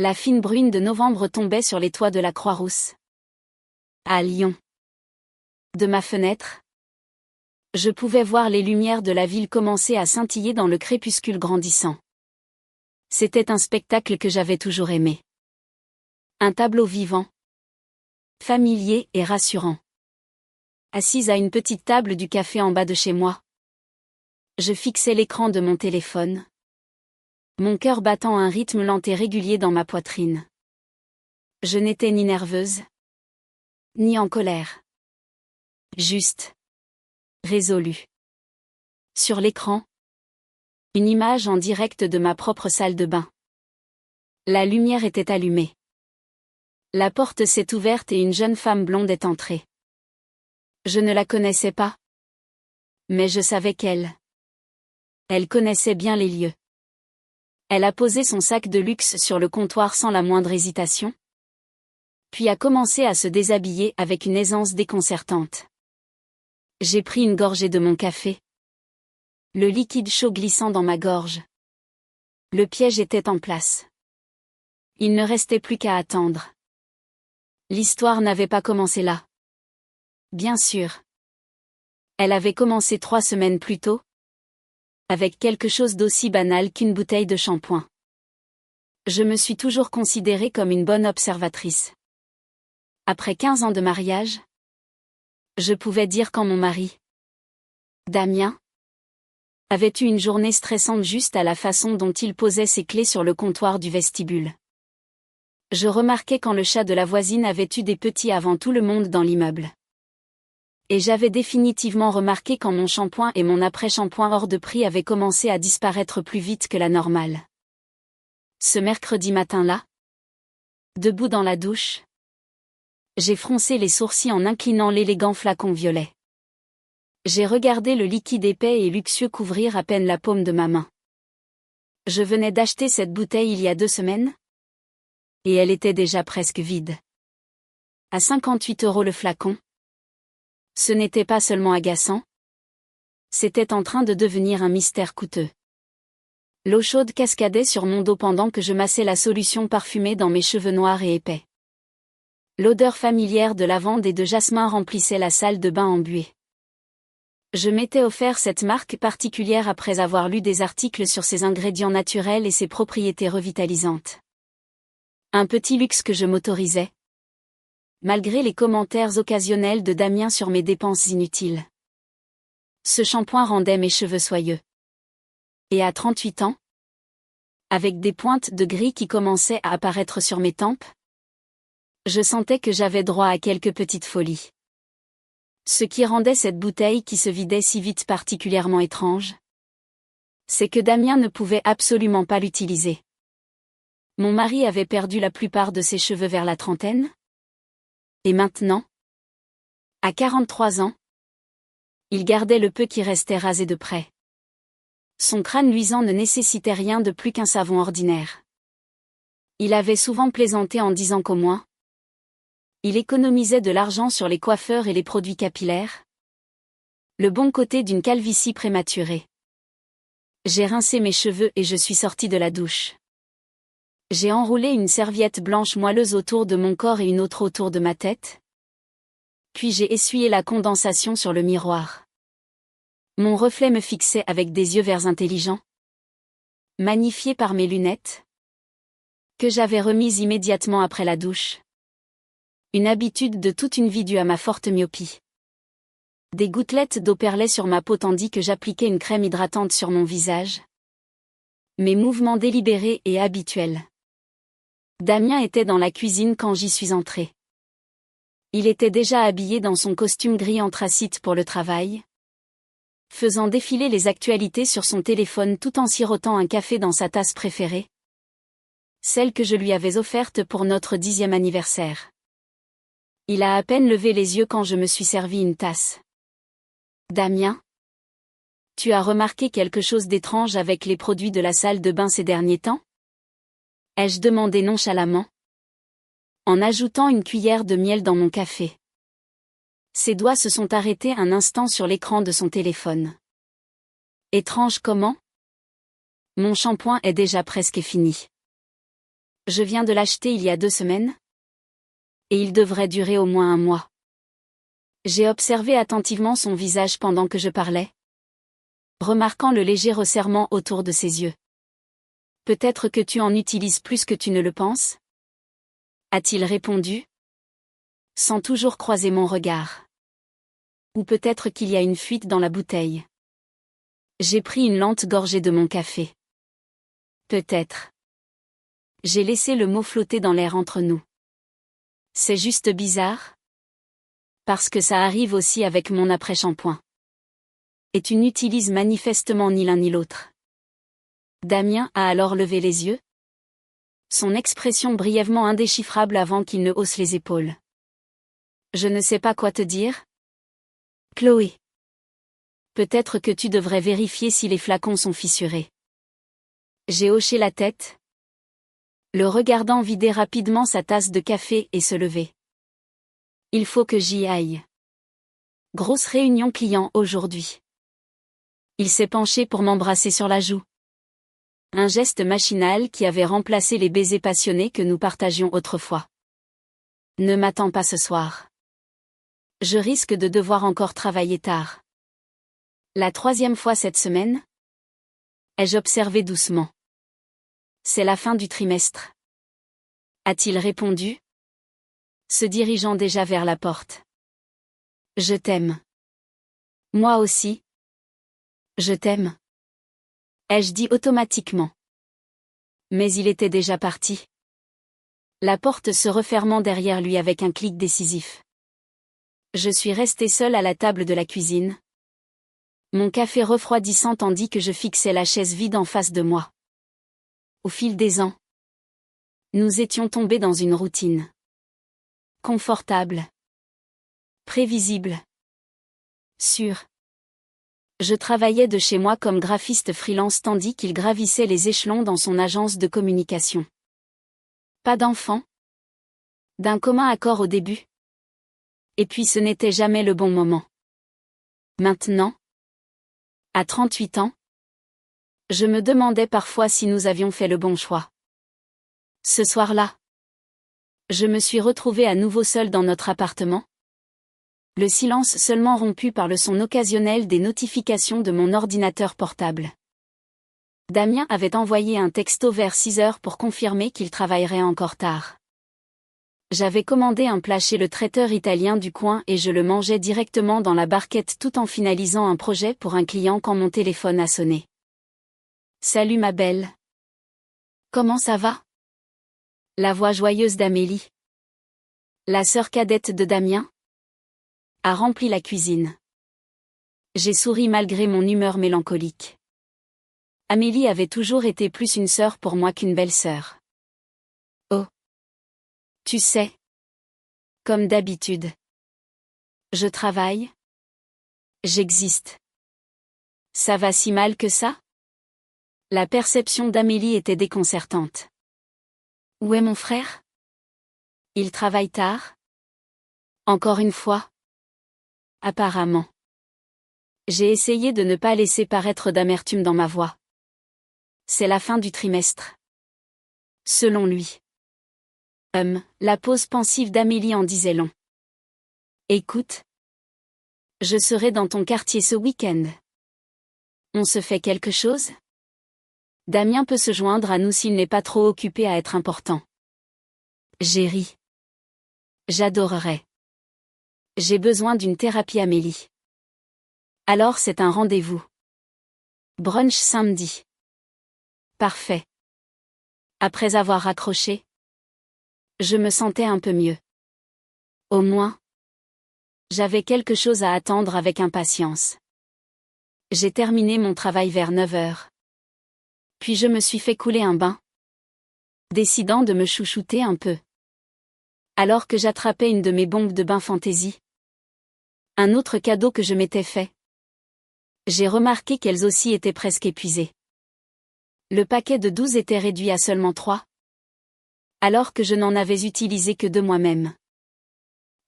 La fine bruine de novembre tombait sur les toits de la Croix-Rousse. À Lyon. De ma fenêtre, je pouvais voir les lumières de la ville commencer à scintiller dans le crépuscule grandissant. C'était un spectacle que j'avais toujours aimé. Un tableau vivant, familier et rassurant. Assise à une petite table du café en bas de chez moi, je fixais l'écran de mon téléphone, mon cœur battant un rythme lent et régulier dans ma poitrine. Je n'étais ni nerveuse, ni en colère. Juste, résolue. Sur l'écran, une image en direct de ma propre salle de bain. La lumière était allumée. La porte s'est ouverte et une jeune femme blonde est entrée. Je ne la connaissais pas, mais je savais qu'elle connaissait bien les lieux. Elle a posé son sac de luxe sur le comptoir sans la moindre hésitation, puis a commencé à se déshabiller avec une aisance déconcertante. J'ai pris une gorgée de mon café. Le liquide chaud glissant dans ma gorge. Le piège était en place. Il ne restait plus qu'à attendre. L'histoire n'avait pas commencé là. Bien sûr. Elle avait commencé 3 semaines plus tôt, avec quelque chose d'aussi banal qu'une bouteille de shampoing. Je me suis toujours considérée comme une bonne observatrice. Après 15 ans de mariage, je pouvais dire quand mon mari, Damien, avait eu une journée stressante juste à la façon dont il posait ses clés sur le comptoir du vestibule. Je remarquais quand le chat de la voisine avait eu des petits avant tout le monde dans l'immeuble. Et j'avais définitivement remarqué quand mon shampoing et mon après-shampoing hors de prix avaient commencé à disparaître plus vite que la normale. Ce mercredi matin-là, debout dans la douche, j'ai froncé les sourcils en inclinant l'élégant flacon violet. J'ai regardé le liquide épais et luxueux couvrir à peine la paume de ma main. Je venais d'acheter cette bouteille il y a 2 semaines, et elle était déjà presque vide. À 58 € le flacon. Ce n'était pas seulement agaçant, c'était en train de devenir un mystère coûteux. L'eau chaude cascadait sur mon dos pendant que je massais la solution parfumée dans mes cheveux noirs et épais. L'odeur familière de lavande et de jasmin remplissait la salle de bain embuée. Je m'étais offert cette marque particulière après avoir lu des articles sur ses ingrédients naturels et ses propriétés revitalisantes. Un petit luxe que je m'autorisais, malgré les commentaires occasionnels de Damien sur mes dépenses inutiles. Ce shampoing rendait mes cheveux soyeux. Et à 38 ans, avec des pointes de gris qui commençaient à apparaître sur mes tempes, je sentais que j'avais droit à quelques petites folies. Ce qui rendait cette bouteille qui se vidait si vite particulièrement étrange, c'est que Damien ne pouvait absolument pas l'utiliser. Mon mari avait perdu la plupart de ses cheveux vers la trentaine. Et maintenant, à 43 ans, il gardait le peu qui restait rasé de près. Son crâne luisant ne nécessitait rien de plus qu'un savon ordinaire. Il avait souvent plaisanté en disant qu'au moins, il économisait de l'argent sur les coiffeurs et les produits capillaires. Le bon côté d'une calvitie prématurée. J'ai rincé mes cheveux et je suis sortie de la douche. J'ai enroulé une serviette blanche moelleuse autour de mon corps et une autre autour de ma tête. Puis j'ai essuyé la condensation sur le miroir. Mon reflet me fixait avec des yeux verts intelligents, magnifiés par mes lunettes, que j'avais remises immédiatement après la douche. Une habitude de toute une vie due à ma forte myopie. Des gouttelettes d'eau perlaient sur ma peau tandis que j'appliquais une crème hydratante sur mon visage. Mes mouvements délibérés et habituels. Damien était dans la cuisine quand j'y suis entrée. Il était déjà habillé dans son costume gris anthracite pour le travail, faisant défiler les actualités sur son téléphone tout en sirotant un café dans sa tasse préférée, celle que je lui avais offerte pour notre 10e anniversaire. Il a à peine levé les yeux quand je me suis servi une tasse. « Damien, tu as remarqué quelque chose d'étrange avec les produits de la salle de bain ces derniers temps ?» ai-je demandé nonchalamment, en ajoutant une cuillère de miel dans mon café. Ses doigts se sont arrêtés un instant sur l'écran de son téléphone. Étrange comment ? Mon shampoing est déjà presque fini. Je viens de l'acheter il y a 2 semaines. Et il devrait durer au moins 1 mois. J'ai observé attentivement son visage pendant que je parlais, remarquant le léger resserrement autour de ses yeux. Peut-être que tu en utilises plus que tu ne le penses? A-t-il répondu, sans toujours croiser mon regard. Ou peut-être qu'il y a une fuite dans la bouteille. J'ai pris une lente gorgée de mon café. Peut-être. J'ai laissé le mot flotter dans l'air entre nous. C'est juste bizarre. Parce que ça arrive aussi avec mon après-shampoing. Et tu n'utilises manifestement ni l'un ni l'autre. Damien a alors levé les yeux. Son expression brièvement indéchiffrable avant qu'il ne hausse les épaules. Je ne sais pas quoi te dire. Chloé. Peut-être que tu devrais vérifier si les flacons sont fissurés. J'ai hoché la tête, le regardant vider rapidement sa tasse de café et se lever. Il faut que j'y aille. Grosse réunion client aujourd'hui. Il s'est penché pour m'embrasser sur la joue. Un geste machinal qui avait remplacé les baisers passionnés que nous partagions autrefois. Ne m'attends pas ce soir. Je risque de devoir encore travailler tard. La 3e fois cette semaine? Ai-je observé doucement. C'est la fin du trimestre. A-t-il répondu, se dirigeant déjà vers la porte. Je t'aime. Moi aussi. Je t'aime. Ai-je dit automatiquement. Mais il était déjà parti. La porte se refermant derrière lui avec un clic décisif. Je suis restée seule à la table de la cuisine. Mon café refroidissant tandis que je fixais la chaise vide en face de moi. Au fil des ans, nous étions tombés dans une routine. Confortable. Prévisible. Sûre. Je travaillais de chez moi comme graphiste freelance tandis qu'il gravissait les échelons dans son agence de communication. Pas d'enfant. D'un commun accord au début. Et puis ce n'était jamais le bon moment. Maintenant, à 38 ans, je me demandais parfois si nous avions fait le bon choix. Ce soir-là, je me suis retrouvée à nouveau seule dans notre appartement. Le silence seulement rompu par le son occasionnel des notifications de mon ordinateur portable. Damien avait envoyé un texto vers 6 heures pour confirmer qu'il travaillerait encore tard. J'avais commandé un plat chez le traiteur italien du coin et je le mangeais directement dans la barquette tout en finalisant un projet pour un client quand mon téléphone a sonné. Salut ma belle. Comment ça va? La voix joyeuse d'Amélie, la sœur cadette de Damien, a rempli la cuisine. J'ai souri malgré mon humeur mélancolique. Amélie avait toujours été plus une sœur pour moi qu'une belle-sœur. Oh. Tu sais. Comme d'habitude. Je travaille. J'existe. Ça va si mal que ça? La perception d'Amélie était déconcertante. Où est mon frère? Il travaille tard? Encore une fois? Apparemment. J'ai essayé de ne pas laisser paraître d'amertume dans ma voix. C'est la fin du trimestre. Selon lui. La pause pensive d'Amélie en disait long. Écoute. Je serai dans ton quartier ce week-end. On se fait quelque chose? Damien peut se joindre à nous s'il n'est pas trop occupé à être important. J'ai ri. J'adorerais. J'ai besoin d'une thérapie Amélie. Alors c'est un rendez-vous. Brunch samedi. Parfait. Après avoir raccroché, je me sentais un peu mieux. Au moins, j'avais quelque chose à attendre avec impatience. J'ai terminé mon travail vers 9 heures. Puis je me suis fait couler un bain, décidant de me chouchouter un peu. Alors que j'attrapais une de mes bombes de bain fantaisie. Un autre cadeau que je m'étais fait. J'ai remarqué qu'elles aussi étaient presque épuisées. Le paquet de 12 était réduit à seulement 3. Alors que je n'en avais utilisé que 2 moi-même.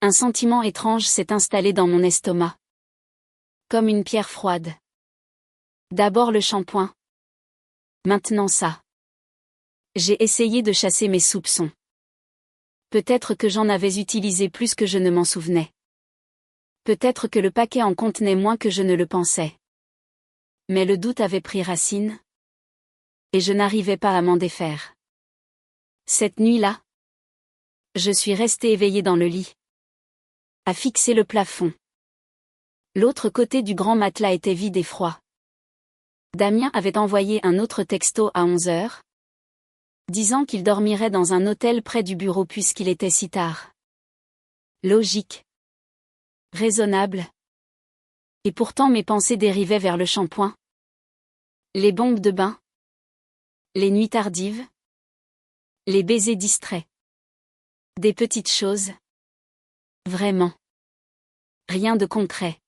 Un sentiment étrange s'est installé dans mon estomac. Comme une pierre froide. D'abord le shampoing. Maintenant ça. J'ai essayé de chasser mes soupçons. Peut-être que j'en avais utilisé plus que je ne m'en souvenais. Peut-être que le paquet en contenait moins que je ne le pensais. Mais le doute avait pris racine. Et je n'arrivais pas à m'en défaire. Cette nuit-là, je suis restée éveillée dans le lit, à fixer le plafond. L'autre côté du grand matelas était vide et froid. Damien avait envoyé un autre texto à 11 heures, disant qu'il dormirait dans un hôtel près du bureau puisqu'il était si tard. Logique. Raisonnable. Et pourtant mes pensées dérivaient vers le shampoing. Les bombes de bain. Les nuits tardives. Les baisers distraits. Des petites choses. Vraiment. Rien de concret.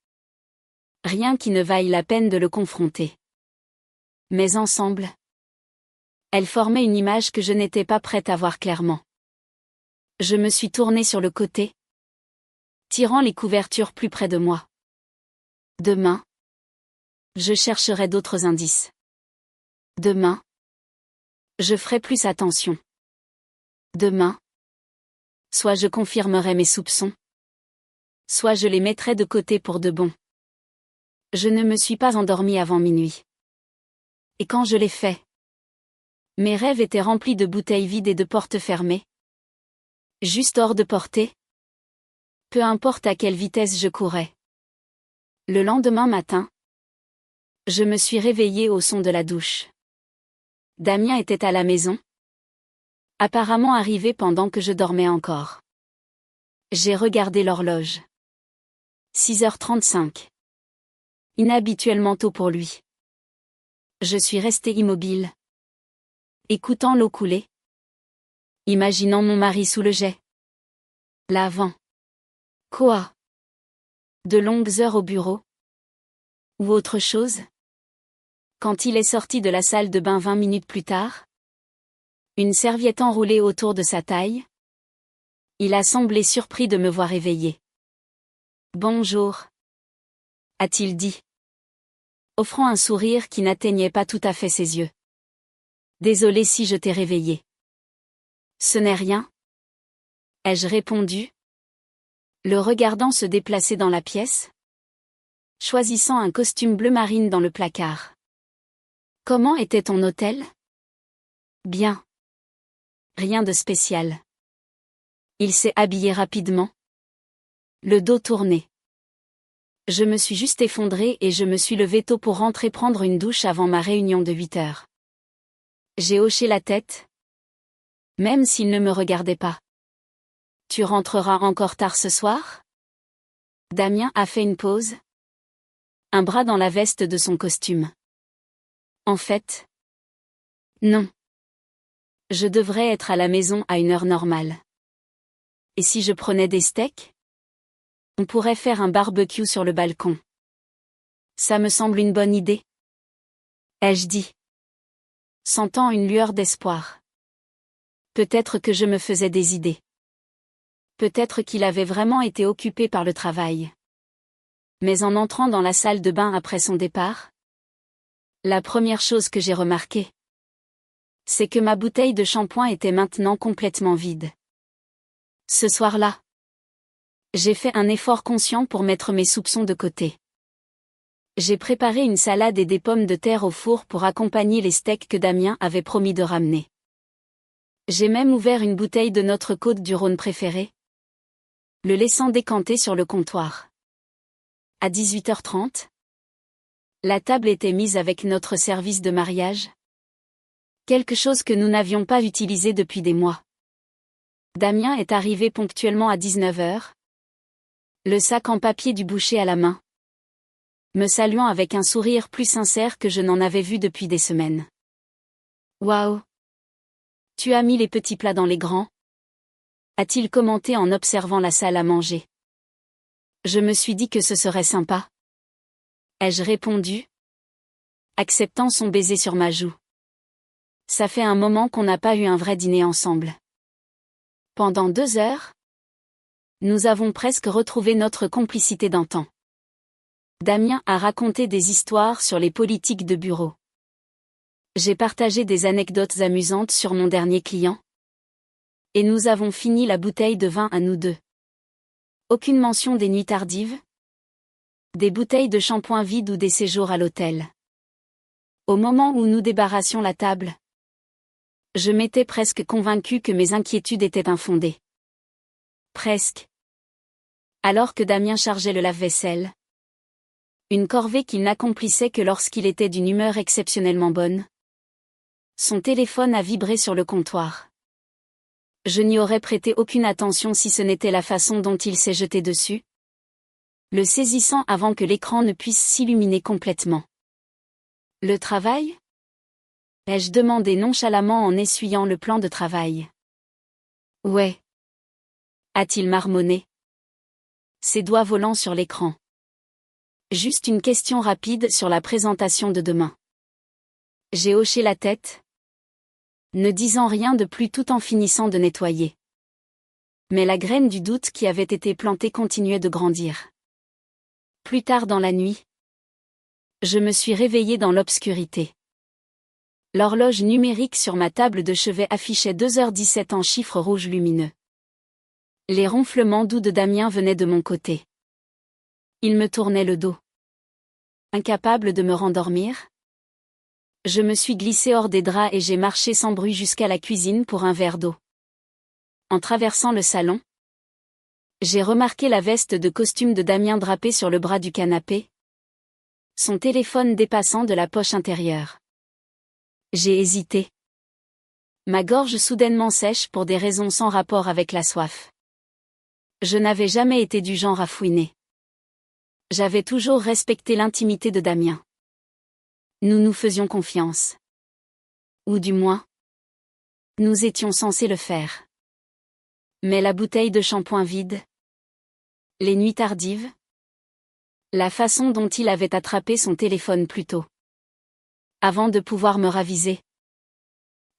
Rien qui ne vaille la peine de le confronter. Mais ensemble, elles formaient une image que je n'étais pas prête à voir clairement. Je me suis tournée sur le côté, tirant les couvertures plus près de moi. Demain, je chercherai d'autres indices. Demain, je ferai plus attention. Demain, soit je confirmerai mes soupçons, soit je les mettrai de côté pour de bon. Je ne me suis pas endormie avant minuit. Et quand je l'ai fait, mes rêves étaient remplis de bouteilles vides et de portes fermées. Juste hors de portée. Peu importe à quelle vitesse je courais. Le lendemain matin, je me suis réveillée au son de la douche. Damien était à la maison, apparemment arrivé pendant que je dormais encore. J'ai regardé l'horloge. 6h35. Inhabituellement tôt pour lui. Je suis restée immobile, écoutant l'eau couler, imaginant mon mari sous le jet. Lavant. Quoi? De longues heures au bureau? Ou autre chose? Quand il est sorti de la salle de bain 20 minutes plus tard? Une serviette enroulée autour de sa taille? Il a semblé surpris de me voir éveillée. Bonjour, a-t-il dit, offrant un sourire qui n'atteignait pas tout à fait ses yeux. Désolé si je t'ai réveillé. Ce n'est rien, ai-je répondu, le regardant se déplacer dans la pièce, choisissant un costume bleu marine dans le placard. Comment était ton hôtel? Bien. Rien de spécial. Il s'est habillé rapidement, le dos tourné. Je me suis juste effondrée et je me suis levée tôt pour rentrer prendre une douche avant ma réunion de 8 heures. J'ai hoché la tête, même s'il ne me regardait pas. Tu rentreras encore tard ce soir? Damien a fait une pause, un bras dans la veste de son costume. En fait, non. Je devrais être à la maison à une heure normale. Et si je prenais des steaks? On pourrait faire un barbecue sur le balcon. Ça me semble une bonne idée, ai-je dit, sentant une lueur d'espoir. Peut-être que je me faisais des idées. Peut-être qu'il avait vraiment été occupé par le travail. Mais en entrant dans la salle de bain après son départ, la première chose que j'ai remarquée, c'est que ma bouteille de shampoing était maintenant complètement vide. Ce soir-là, j'ai fait un effort conscient pour mettre mes soupçons de côté. J'ai préparé une salade et des pommes de terre au four pour accompagner les steaks que Damien avait promis de ramener. J'ai même ouvert une bouteille de notre Côte du Rhône préférée, le laissant décanter sur le comptoir. À 18h30, la table était mise avec notre service de mariage. Quelque chose que nous n'avions pas utilisé depuis des mois. Damien est arrivé ponctuellement à 19h, le sac en papier du boucher à la main, me saluant avec un sourire plus sincère que je n'en avais vu depuis des semaines. Waouh! Tu as mis les petits plats dans les grands? A-t-il commenté en observant la salle à manger. Je me suis dit que ce serait sympa. Ai-je répondu, acceptant son baiser sur ma joue. Ça fait un moment qu'on n'a pas eu un vrai dîner ensemble. Pendant 2 heures, nous avons presque retrouvé notre complicité d'antan. Damien a raconté des histoires sur les politiques de bureau. J'ai partagé des anecdotes amusantes sur mon dernier client. Et nous avons fini la bouteille de vin à nous deux. Aucune mention des nuits tardives, des bouteilles de shampoing vides ou des séjours à l'hôtel. Au moment où nous débarrassions la table, je m'étais presque convaincu que mes inquiétudes étaient infondées. Presque. Alors que Damien chargeait le lave-vaisselle. Une corvée qu'il n'accomplissait que lorsqu'il était d'une humeur exceptionnellement bonne. Son téléphone a vibré sur le comptoir. Je n'y aurais prêté aucune attention si ce n'était la façon dont il s'est jeté dessus, le saisissant avant que l'écran ne puisse s'illuminer complètement. Le travail ? Ai-je demandé nonchalamment en essuyant le plan de travail. Ouais. A-t-il marmonné, ses doigts volant sur l'écran. Juste une question rapide sur la présentation de demain. J'ai hoché la tête, ne disant rien de plus tout en finissant de nettoyer. Mais la graine du doute qui avait été plantée continuait de grandir. Plus tard dans la nuit, je me suis réveillée dans l'obscurité. L'horloge numérique sur ma table de chevet affichait 2h17 en chiffres rouges lumineux. Les ronflements doux de Damien venaient de mon côté. Il me tournait le dos. Incapable de me rendormir, je me suis glissée hors des draps et j'ai marché sans bruit jusqu'à la cuisine pour un verre d'eau. En traversant le salon, j'ai remarqué la veste de costume de Damien drapée sur le bras du canapé, son téléphone dépassant de la poche intérieure. J'ai hésité. Ma gorge soudainement sèche pour des raisons sans rapport avec la soif. Je n'avais jamais été du genre à fouiner. J'avais toujours respecté l'intimité de Damien. Nous nous faisions confiance. Ou du moins, nous étions censés le faire. Mais la bouteille de shampoing vide, les nuits tardives, la façon dont il avait attrapé son téléphone plus tôt. Avant de pouvoir me raviser,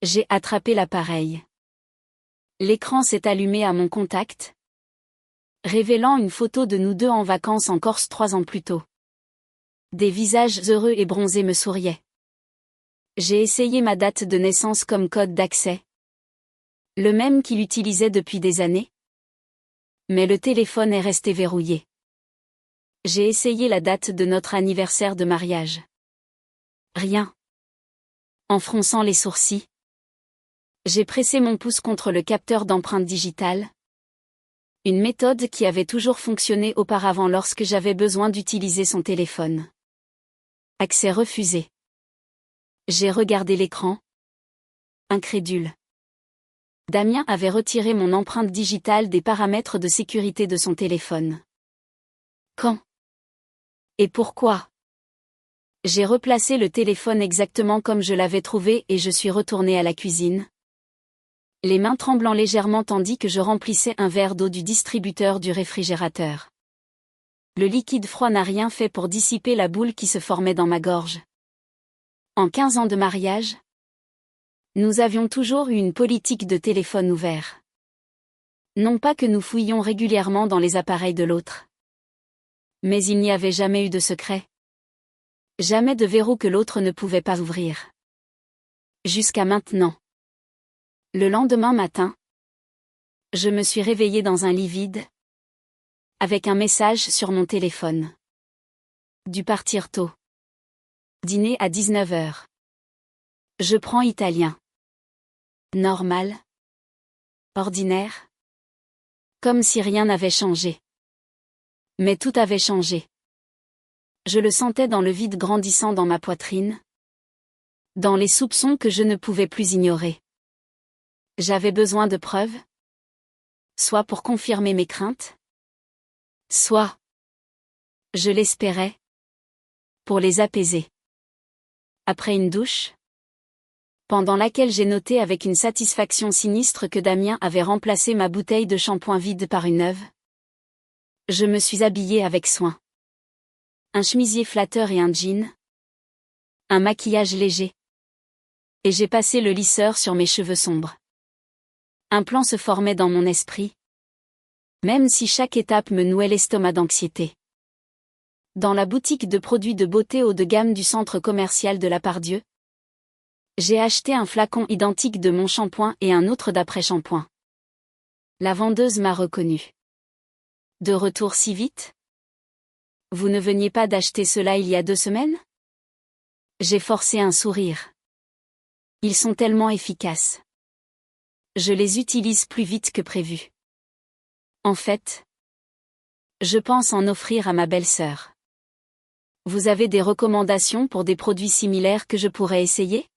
j'ai attrapé l'appareil. L'écran s'est allumé à mon contact, révélant une photo de nous deux en vacances en Corse 3 ans plus tôt. Des visages heureux et bronzés me souriaient. J'ai essayé ma date de naissance comme code d'accès. Le même qu'il utilisait depuis des années. Mais le téléphone est resté verrouillé. J'ai essayé la date de notre anniversaire de mariage. Rien. En fronçant les sourcils, j'ai pressé mon pouce contre le capteur d'empreinte digitale. Une méthode qui avait toujours fonctionné auparavant lorsque j'avais besoin d'utiliser son téléphone. Accès refusé. J'ai regardé l'écran. Incrédule. Damien avait retiré mon empreinte digitale des paramètres de sécurité de son téléphone. Quand ? Et pourquoi ? J'ai replacé le téléphone exactement comme je l'avais trouvé et je suis retournée à la cuisine. Les mains tremblant légèrement tandis que je remplissais un verre d'eau du distributeur du réfrigérateur. Le liquide froid n'a rien fait pour dissiper la boule qui se formait dans ma gorge. En 15 ans de mariage, nous avions toujours eu une politique de téléphone ouvert. Non pas que nous fouillions régulièrement dans les appareils de l'autre. Mais il n'y avait jamais eu de secret. Jamais de verrou que l'autre ne pouvait pas ouvrir. Jusqu'à maintenant. Le lendemain matin, je me suis réveillée dans un lit vide, avec un message sur mon téléphone. Dû partir tôt. Dîner à 19h. Je prends italien. Normal. Ordinaire. Comme si rien n'avait changé. Mais tout avait changé. Je le sentais dans le vide grandissant dans ma poitrine. Dans les soupçons que je ne pouvais plus ignorer. J'avais besoin de preuves. Soit pour confirmer mes craintes. Soit, je l'espérais, pour les apaiser. Après une douche, pendant laquelle j'ai noté avec une satisfaction sinistre que Damien avait remplacé ma bouteille de shampoing vide par une neuve, je me suis habillée avec soin. Un chemisier flatteur et un jean. Un maquillage léger. Et j'ai passé le lisseur sur mes cheveux sombres. Un plan se formait dans mon esprit. Même si chaque étape me nouait l'estomac d'anxiété. Dans la boutique de produits de beauté haut de gamme du centre commercial de la Pardieu, J'ai acheté un flacon identique de mon shampoing et un autre d'après-shampoing. La vendeuse m'a reconnu. De retour si vite? Vous ne veniez pas d'acheter cela il y a 2 semaines? J'ai forcé un sourire. Ils sont tellement efficaces. Je les utilise plus vite que prévu. En fait, je pense en offrir à ma belle-sœur. Vous avez des recommandations pour des produits similaires que je pourrais essayer?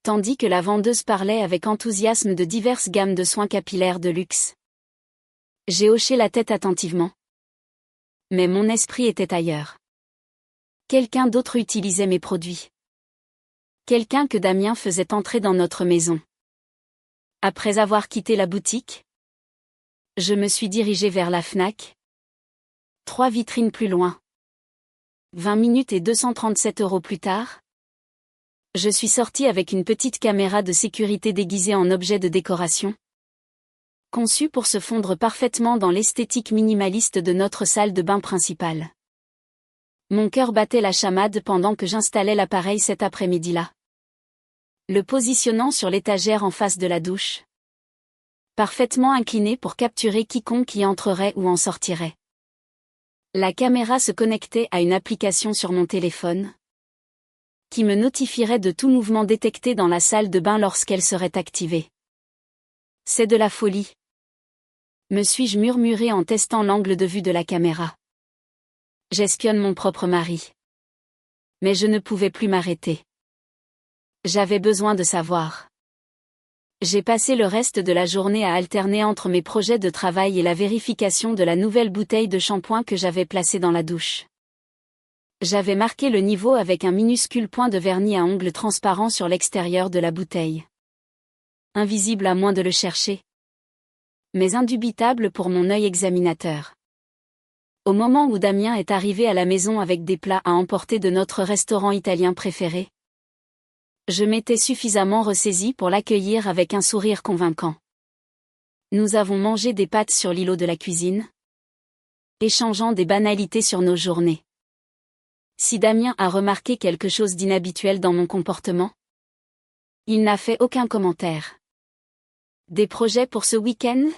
Tandis que la vendeuse parlait avec enthousiasme de diverses gammes de soins capillaires de luxe. J'ai hoché la tête attentivement. Mais mon esprit était ailleurs. Quelqu'un d'autre utilisait mes produits. Quelqu'un que Damien faisait entrer dans notre maison. Après avoir quitté la boutique, je me suis dirigée vers la Fnac. 3 vitrines plus loin. 20 minutes et 237 € plus tard, je suis sortie avec une petite caméra de sécurité déguisée en objet de décoration, conçue pour se fondre parfaitement dans l'esthétique minimaliste de notre salle de bain principale. Mon cœur battait la chamade pendant que j'installais l'appareil cet après-midi-là. Le positionnant sur l'étagère en face de la douche. Parfaitement incliné pour capturer quiconque y entrerait ou en sortirait. La caméra se connectait à une application sur mon téléphone, qui me notifierait de tout mouvement détecté dans la salle de bain lorsqu'elle serait activée. C'est de la folie, me suis-je murmuré en testant l'angle de vue de la caméra. J'espionne mon propre mari. Mais je ne pouvais plus m'arrêter. J'avais besoin de savoir. J'ai passé le reste de la journée à alterner entre mes projets de travail et la vérification de la nouvelle bouteille de shampoing que j'avais placée dans la douche. J'avais marqué le niveau avec un minuscule point de vernis à ongles transparent sur l'extérieur de la bouteille. Invisible à moins de le chercher. Mais indubitable pour mon œil examinateur. Au moment où Damien est arrivé à la maison avec des plats à emporter de notre restaurant italien préféré, je m'étais suffisamment ressaisie pour l'accueillir avec un sourire convaincant. Nous avons mangé des pâtes sur l'îlot de la cuisine, échangeant des banalités sur nos journées. Si Damien a remarqué quelque chose d'inhabituel dans mon comportement, il n'a fait aucun commentaire. Des projets pour ce week-end?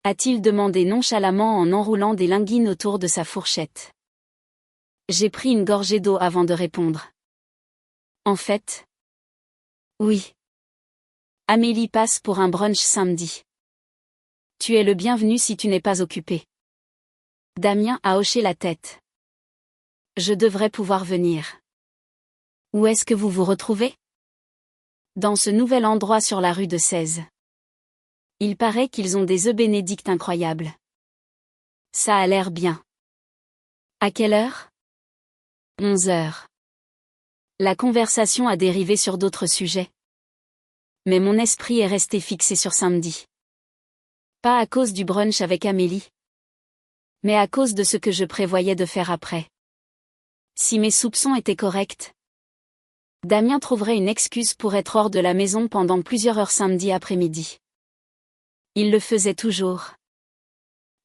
A-t-il demandé nonchalamment en enroulant des linguines autour de sa fourchette. J'ai pris une gorgée d'eau avant de répondre. En fait, oui. Amélie passe pour un brunch samedi. Tu es le bienvenu si tu n'es pas occupé. Damien a hoché la tête. Je devrais pouvoir venir. Où est-ce que vous vous retrouvez? Dans ce nouvel endroit sur la rue de 16. Il paraît qu'ils ont des œufs bénédicts incroyables. Ça a l'air bien. À quelle heure? 11 heures. La conversation a dérivé sur d'autres sujets. Mais mon esprit est resté fixé sur samedi. Pas à cause du brunch avec Amélie, mais à cause de ce que je prévoyais de faire après. Si mes soupçons étaient corrects, Damien trouverait une excuse pour être hors de la maison pendant plusieurs heures samedi après-midi. Il le faisait toujours,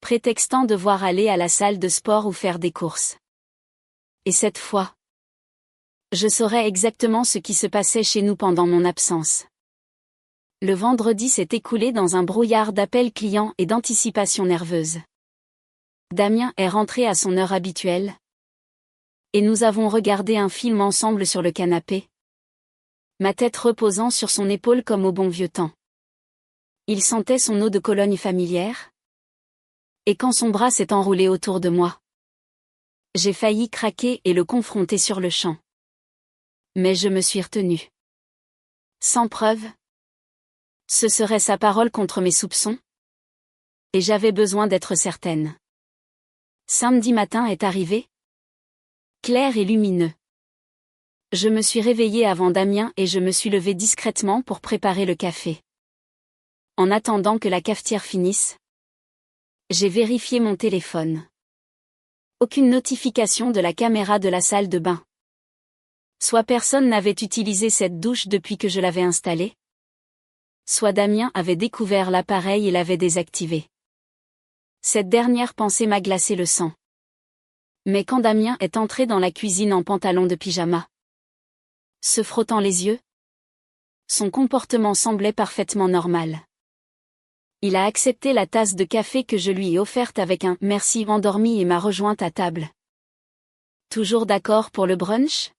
prétextant devoir aller à la salle de sport ou faire des courses. Et cette fois, je saurais exactement ce qui se passait chez nous pendant mon absence. Le vendredi s'est écoulé dans un brouillard d'appels clients et d'anticipation nerveuse. Damien est rentré à son heure habituelle, et nous avons regardé un film ensemble sur le canapé, ma tête reposant sur son épaule comme au bon vieux temps. Il sentait son eau de Cologne familière, et quand son bras s'est enroulé autour de moi, j'ai failli craquer et le confronter sur le champ. Mais je me suis retenue. Sans preuve. Ce serait sa parole contre mes soupçons. Et j'avais besoin d'être certaine. Samedi matin est arrivé. Clair et lumineux. Je me suis réveillée avant Damien et je me suis levée discrètement pour préparer le café. En attendant que la cafetière finisse, j'ai vérifié mon téléphone. Aucune notification de la caméra de la salle de bain. Soit personne n'avait utilisé cette douche depuis que je l'avais installée, soit Damien avait découvert l'appareil et l'avait désactivé. Cette dernière pensée m'a glacé le sang. Mais quand Damien est entré dans la cuisine en pantalon de pyjama, Se frottant les yeux. Son comportement semblait parfaitement normal. Il a accepté la tasse de café que je lui ai offerte avec un « merci » endormi et m'a rejointe à table. Toujours d'accord pour le brunch?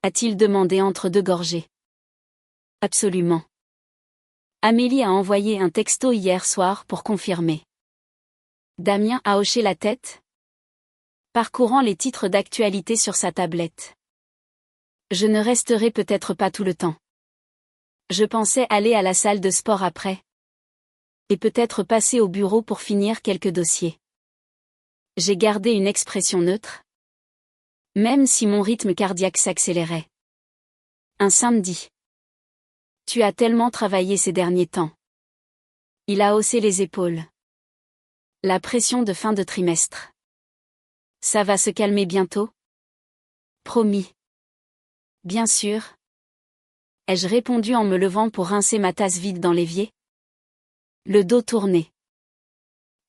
A-t-il demandé entre deux gorgées. Absolument. Amélie a envoyé un texto hier soir pour confirmer. Damien a hoché la tête, parcourant les titres d'actualité sur sa tablette. Je ne resterai peut-être pas tout le temps. Je pensais aller à la salle de sport après. Et peut-être passer au bureau pour finir quelques dossiers. J'ai gardé une expression neutre. Même si mon rythme cardiaque s'accélérait. Un samedi. Tu as tellement travaillé ces derniers temps. Il a haussé les épaules. La pression de fin de trimestre. Ça va se calmer bientôt? Promis. Bien sûr. Ai-je répondu en me levant pour rincer ma tasse vide dans l'évier? Le dos tourné.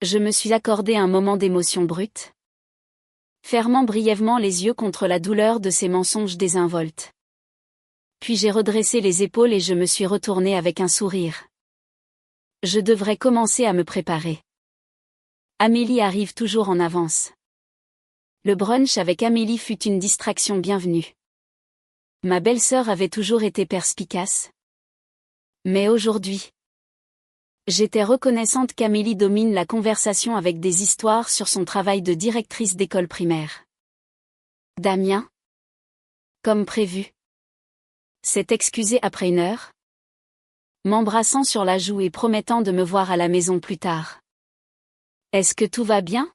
Je me suis accordé un moment d'émotion brute. Fermant brièvement les yeux contre la douleur de ces mensonges désinvoltes. Puis j'ai redressé les épaules et je me suis retourné avec un sourire. Je devrais commencer à me préparer. Amélie arrive toujours en avance. Le brunch avec Amélie fut une distraction bienvenue. Ma belle-sœur avait toujours été perspicace. Mais aujourd'hui, j'étais reconnaissante qu'Amélie domine la conversation avec des histoires sur son travail de directrice d'école primaire. Damien, comme prévu, s'est excusé après 1 heure, m'embrassant sur la joue et promettant de me voir à la maison plus tard. Est-ce que tout va bien?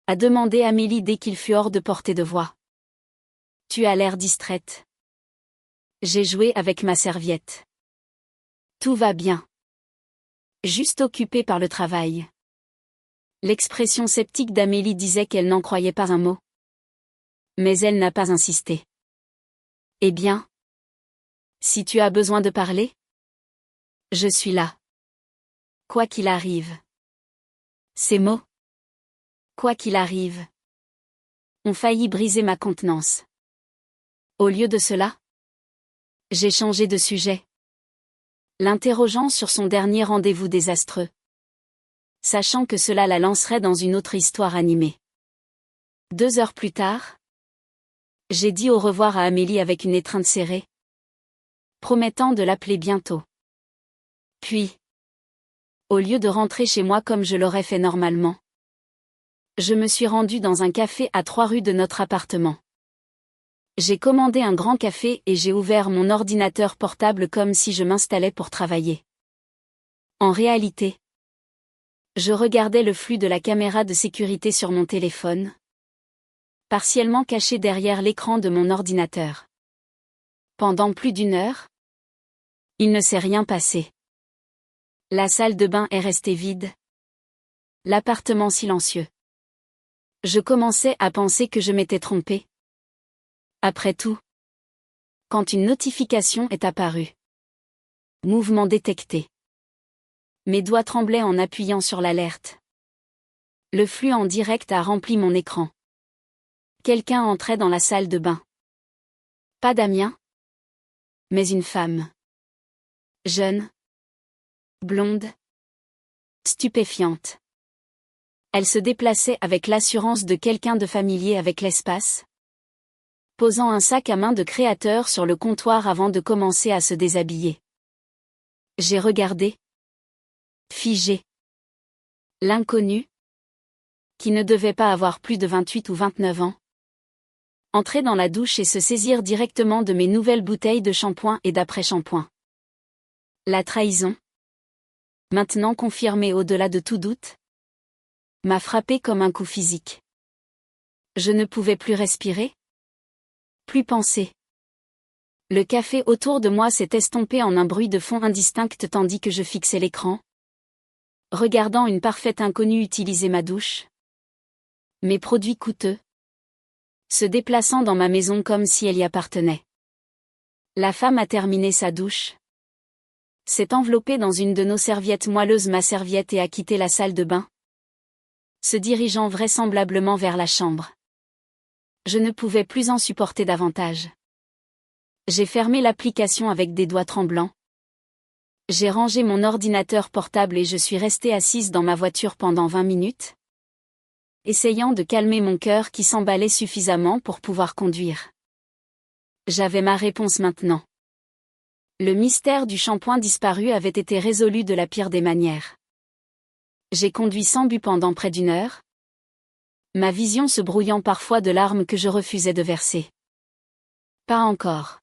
A demandé Amélie dès qu'il fut hors de portée de voix. Tu as l'air distraite. J'ai joué avec ma serviette. Tout va bien. Juste occupée par le travail. L'expression sceptique d'Amélie disait qu'elle n'en croyait pas un mot. Mais elle n'a pas insisté. Eh bien, si tu as besoin de parler, je suis là. Quoi qu'il arrive. Ces mots, quoi qu'il arrive, ont failli briser ma contenance. Au lieu de cela, j'ai changé de sujet. L'interrogeant sur son dernier rendez-vous désastreux. Sachant que cela la lancerait dans une autre histoire animée. 2 heures plus tard, j'ai dit au revoir à Amélie avec une étreinte serrée, promettant de l'appeler bientôt. Puis, au lieu de rentrer chez moi comme je l'aurais fait normalement, je me suis rendue dans un café à 3 rues de notre appartement. J'ai commandé un grand café et j'ai ouvert mon ordinateur portable comme si je m'installais pour travailler. En réalité, je regardais le flux de la caméra de sécurité sur mon téléphone, partiellement caché derrière l'écran de mon ordinateur. Pendant plus d'1 heure, il ne s'est rien passé. La salle de bain est restée vide. L'appartement silencieux. Je commençais à penser que je m'étais trompée. Après tout, quand une notification est apparue. Mouvement détecté. Mes doigts tremblaient en appuyant sur l'alerte. Le flux en direct a rempli mon écran. Quelqu'un entrait dans la salle de bain. Pas Damien, mais une femme. Jeune. Blonde. Stupéfiante. Elle se déplaçait avec l'assurance de quelqu'un de familier avec l'espace, posant un sac à main de créateur sur le comptoir avant de commencer à se déshabiller. J'ai regardé. Figé. L'inconnu, qui ne devait pas avoir plus de 28 ou 29 ans, entrer dans la douche et se saisir directement de mes nouvelles bouteilles de shampoing et d'après-shampoing. La trahison, maintenant confirmée au-delà de tout doute, m'a frappé comme un coup physique. Je ne pouvais plus respirer, plus penser. Le café autour de moi s'est estompé en un bruit de fond indistinct tandis que je fixais l'écran, regardant une parfaite inconnue utiliser ma douche. Mes produits coûteux, se déplaçant dans ma maison comme si elle y appartenait. La femme a terminé sa douche, s'est enveloppée dans une de nos serviettes moelleuses ma serviette et a quitté la salle de bain, se dirigeant vraisemblablement vers la chambre. Je ne pouvais plus en supporter davantage. J'ai fermé l'application avec des doigts tremblants. J'ai rangé mon ordinateur portable et je suis restée assise dans ma voiture pendant 20 minutes, essayant de calmer mon cœur qui s'emballait suffisamment pour pouvoir conduire. J'avais ma réponse maintenant. Le mystère du shampoing disparu avait été résolu de la pire des manières. J'ai conduit sans but pendant près d'1 heure, ma vision se brouillant parfois de larmes que je refusais de verser. Pas encore.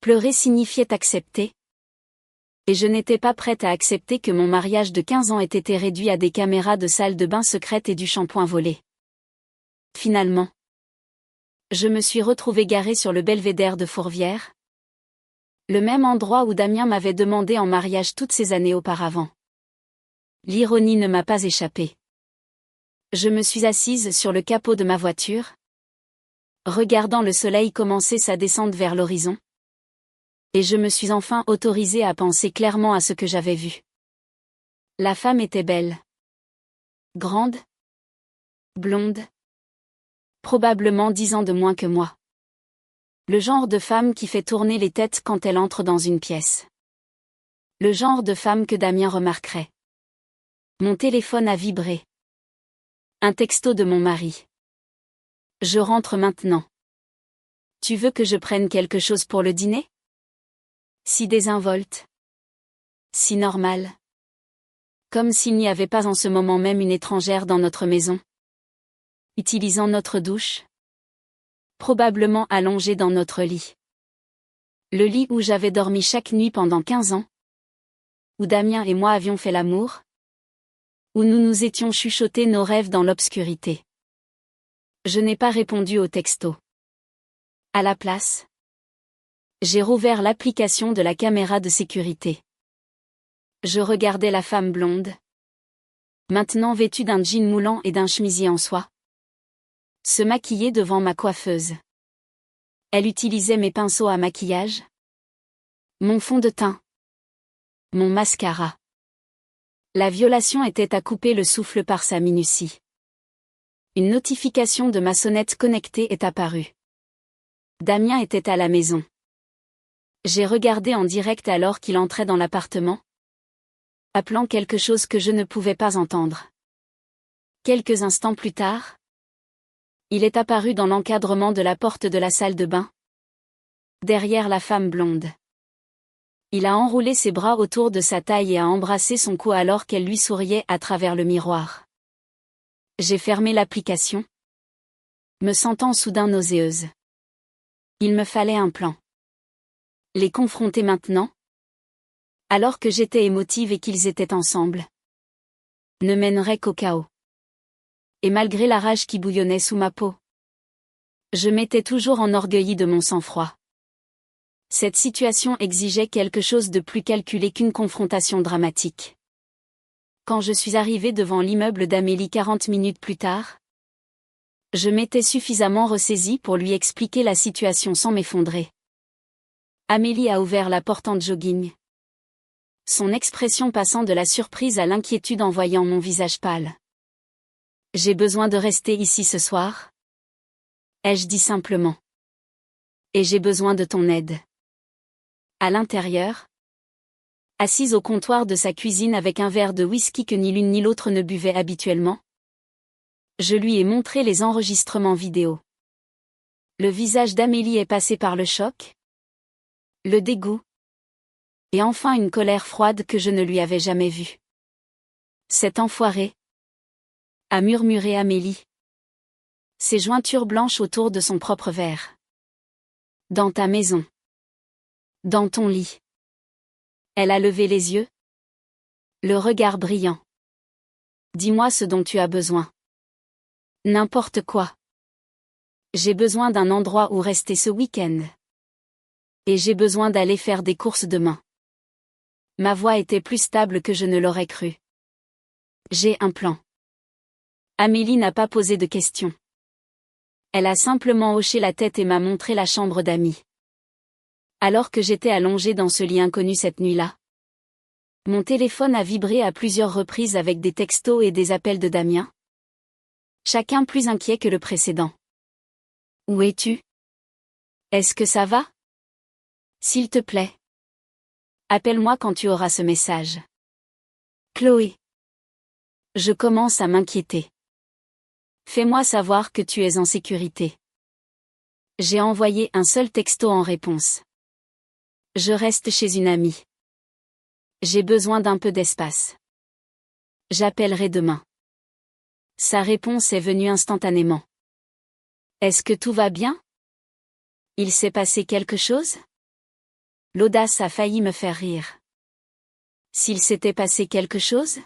Pleurer signifiait accepter. Et je n'étais pas prête à accepter que mon mariage de 15 ans ait été réduit à des caméras de salle de bain secrète et du shampoing volé. Finalement, je me suis retrouvée garée sur le belvédère de Fourvière, le même endroit où Damien m'avait demandé en mariage toutes ces années auparavant. L'ironie ne m'a pas échappé. Je me suis assise sur le capot de ma voiture, regardant le soleil commencer sa descente vers l'horizon. Et je me suis enfin autorisée à penser clairement à ce que j'avais vu. La femme était belle. Grande. Blonde. Probablement 10 ans de moins que moi. Le genre de femme qui fait tourner les têtes quand elle entre dans une pièce. Le genre de femme que Damien remarquerait. Mon téléphone a vibré. Un texto de mon mari. Je rentre maintenant. Tu veux que je prenne quelque chose pour le dîner? Si désinvolte. Si normal. Comme s'il n'y avait pas en ce moment même une étrangère dans notre maison. Utilisant notre douche. Probablement allongée dans notre lit. Le lit où j'avais dormi chaque nuit pendant 15 ans. Où Damien et moi avions fait l'amour. Où nous nous étions chuchotés nos rêves dans l'obscurité. Je n'ai pas répondu au texto. À la place, j'ai rouvert l'application de la caméra de sécurité. Je regardais la femme blonde, maintenant vêtue d'un jean moulant et d'un chemisier en soie, se maquiller devant ma coiffeuse. Elle utilisait mes pinceaux à maquillage, mon fond de teint, mon mascara. La violation était à couper le souffle par sa minutie. Une notification de ma sonnette connectée est apparue. Damien était à la maison. J'ai regardé en direct alors qu'il entrait dans l'appartement, appelant quelque chose que je ne pouvais pas entendre. Quelques instants plus tard, il est apparu dans l'encadrement de la porte de la salle de bain, derrière la femme blonde. Il a enroulé ses bras autour de sa taille et a embrassé son cou alors qu'elle lui souriait à travers le miroir. J'ai fermé l'application, me sentant soudain nauséeuse. Il me fallait un plan. Les confronter maintenant, alors que j'étais émotive et qu'ils étaient ensemble, ne mènerait qu'au chaos. Et malgré la rage qui bouillonnait sous ma peau, je m'étais toujours enorgueillie de mon sang-froid. Cette situation exigeait quelque chose de plus calculé qu'une confrontation dramatique. Quand je suis arrivée devant l'immeuble d'Amélie 40 minutes plus tard, je m'étais suffisamment ressaisie pour lui expliquer la situation sans m'effondrer. Amélie a ouvert la porte en jogging. Son expression passant de la surprise à l'inquiétude en voyant mon visage pâle. J'ai besoin de rester ici ce soir? Ai-je dit simplement. Et j'ai besoin de ton aide. À l'intérieur, assise au comptoir de sa cuisine avec un verre de whisky que ni l'une ni l'autre ne buvait habituellement, je lui ai montré les enregistrements vidéo. Le visage d'Amélie est passé par le choc, le dégoût, et enfin une colère froide que je ne lui avais jamais vue. Cet enfoiré, a murmuré Amélie, ses jointures blanches autour de son propre verre. Dans ta maison. Dans ton lit. Elle a levé les yeux, le regard brillant. Dis-moi ce dont tu as besoin. N'importe quoi. J'ai besoin d'un endroit où rester ce week-end. Et j'ai besoin d'aller faire des courses demain. Ma voix était plus stable que je ne l'aurais cru. J'ai un plan. Amélie n'a pas posé de questions. Elle a simplement hoché la tête et m'a montré la chambre d'amis. Alors que j'étais allongée dans ce lit inconnu cette nuit-là, mon téléphone a vibré à plusieurs reprises avec des textos et des appels de Damien. Chacun plus inquiet que le précédent. Où es-tu? Est-ce que ça va? S'il te plaît. Appelle-moi quand tu auras ce message. Chloé. Je commence à m'inquiéter. Fais-moi savoir que tu es en sécurité. J'ai envoyé un seul texto en réponse. Je reste chez une amie. J'ai besoin d'un peu d'espace. J'appellerai demain. Sa réponse est venue instantanément. Est-ce que tout va bien? Il s'est passé quelque chose? L'audace a failli me faire rire. S'il s'était passé quelque chose?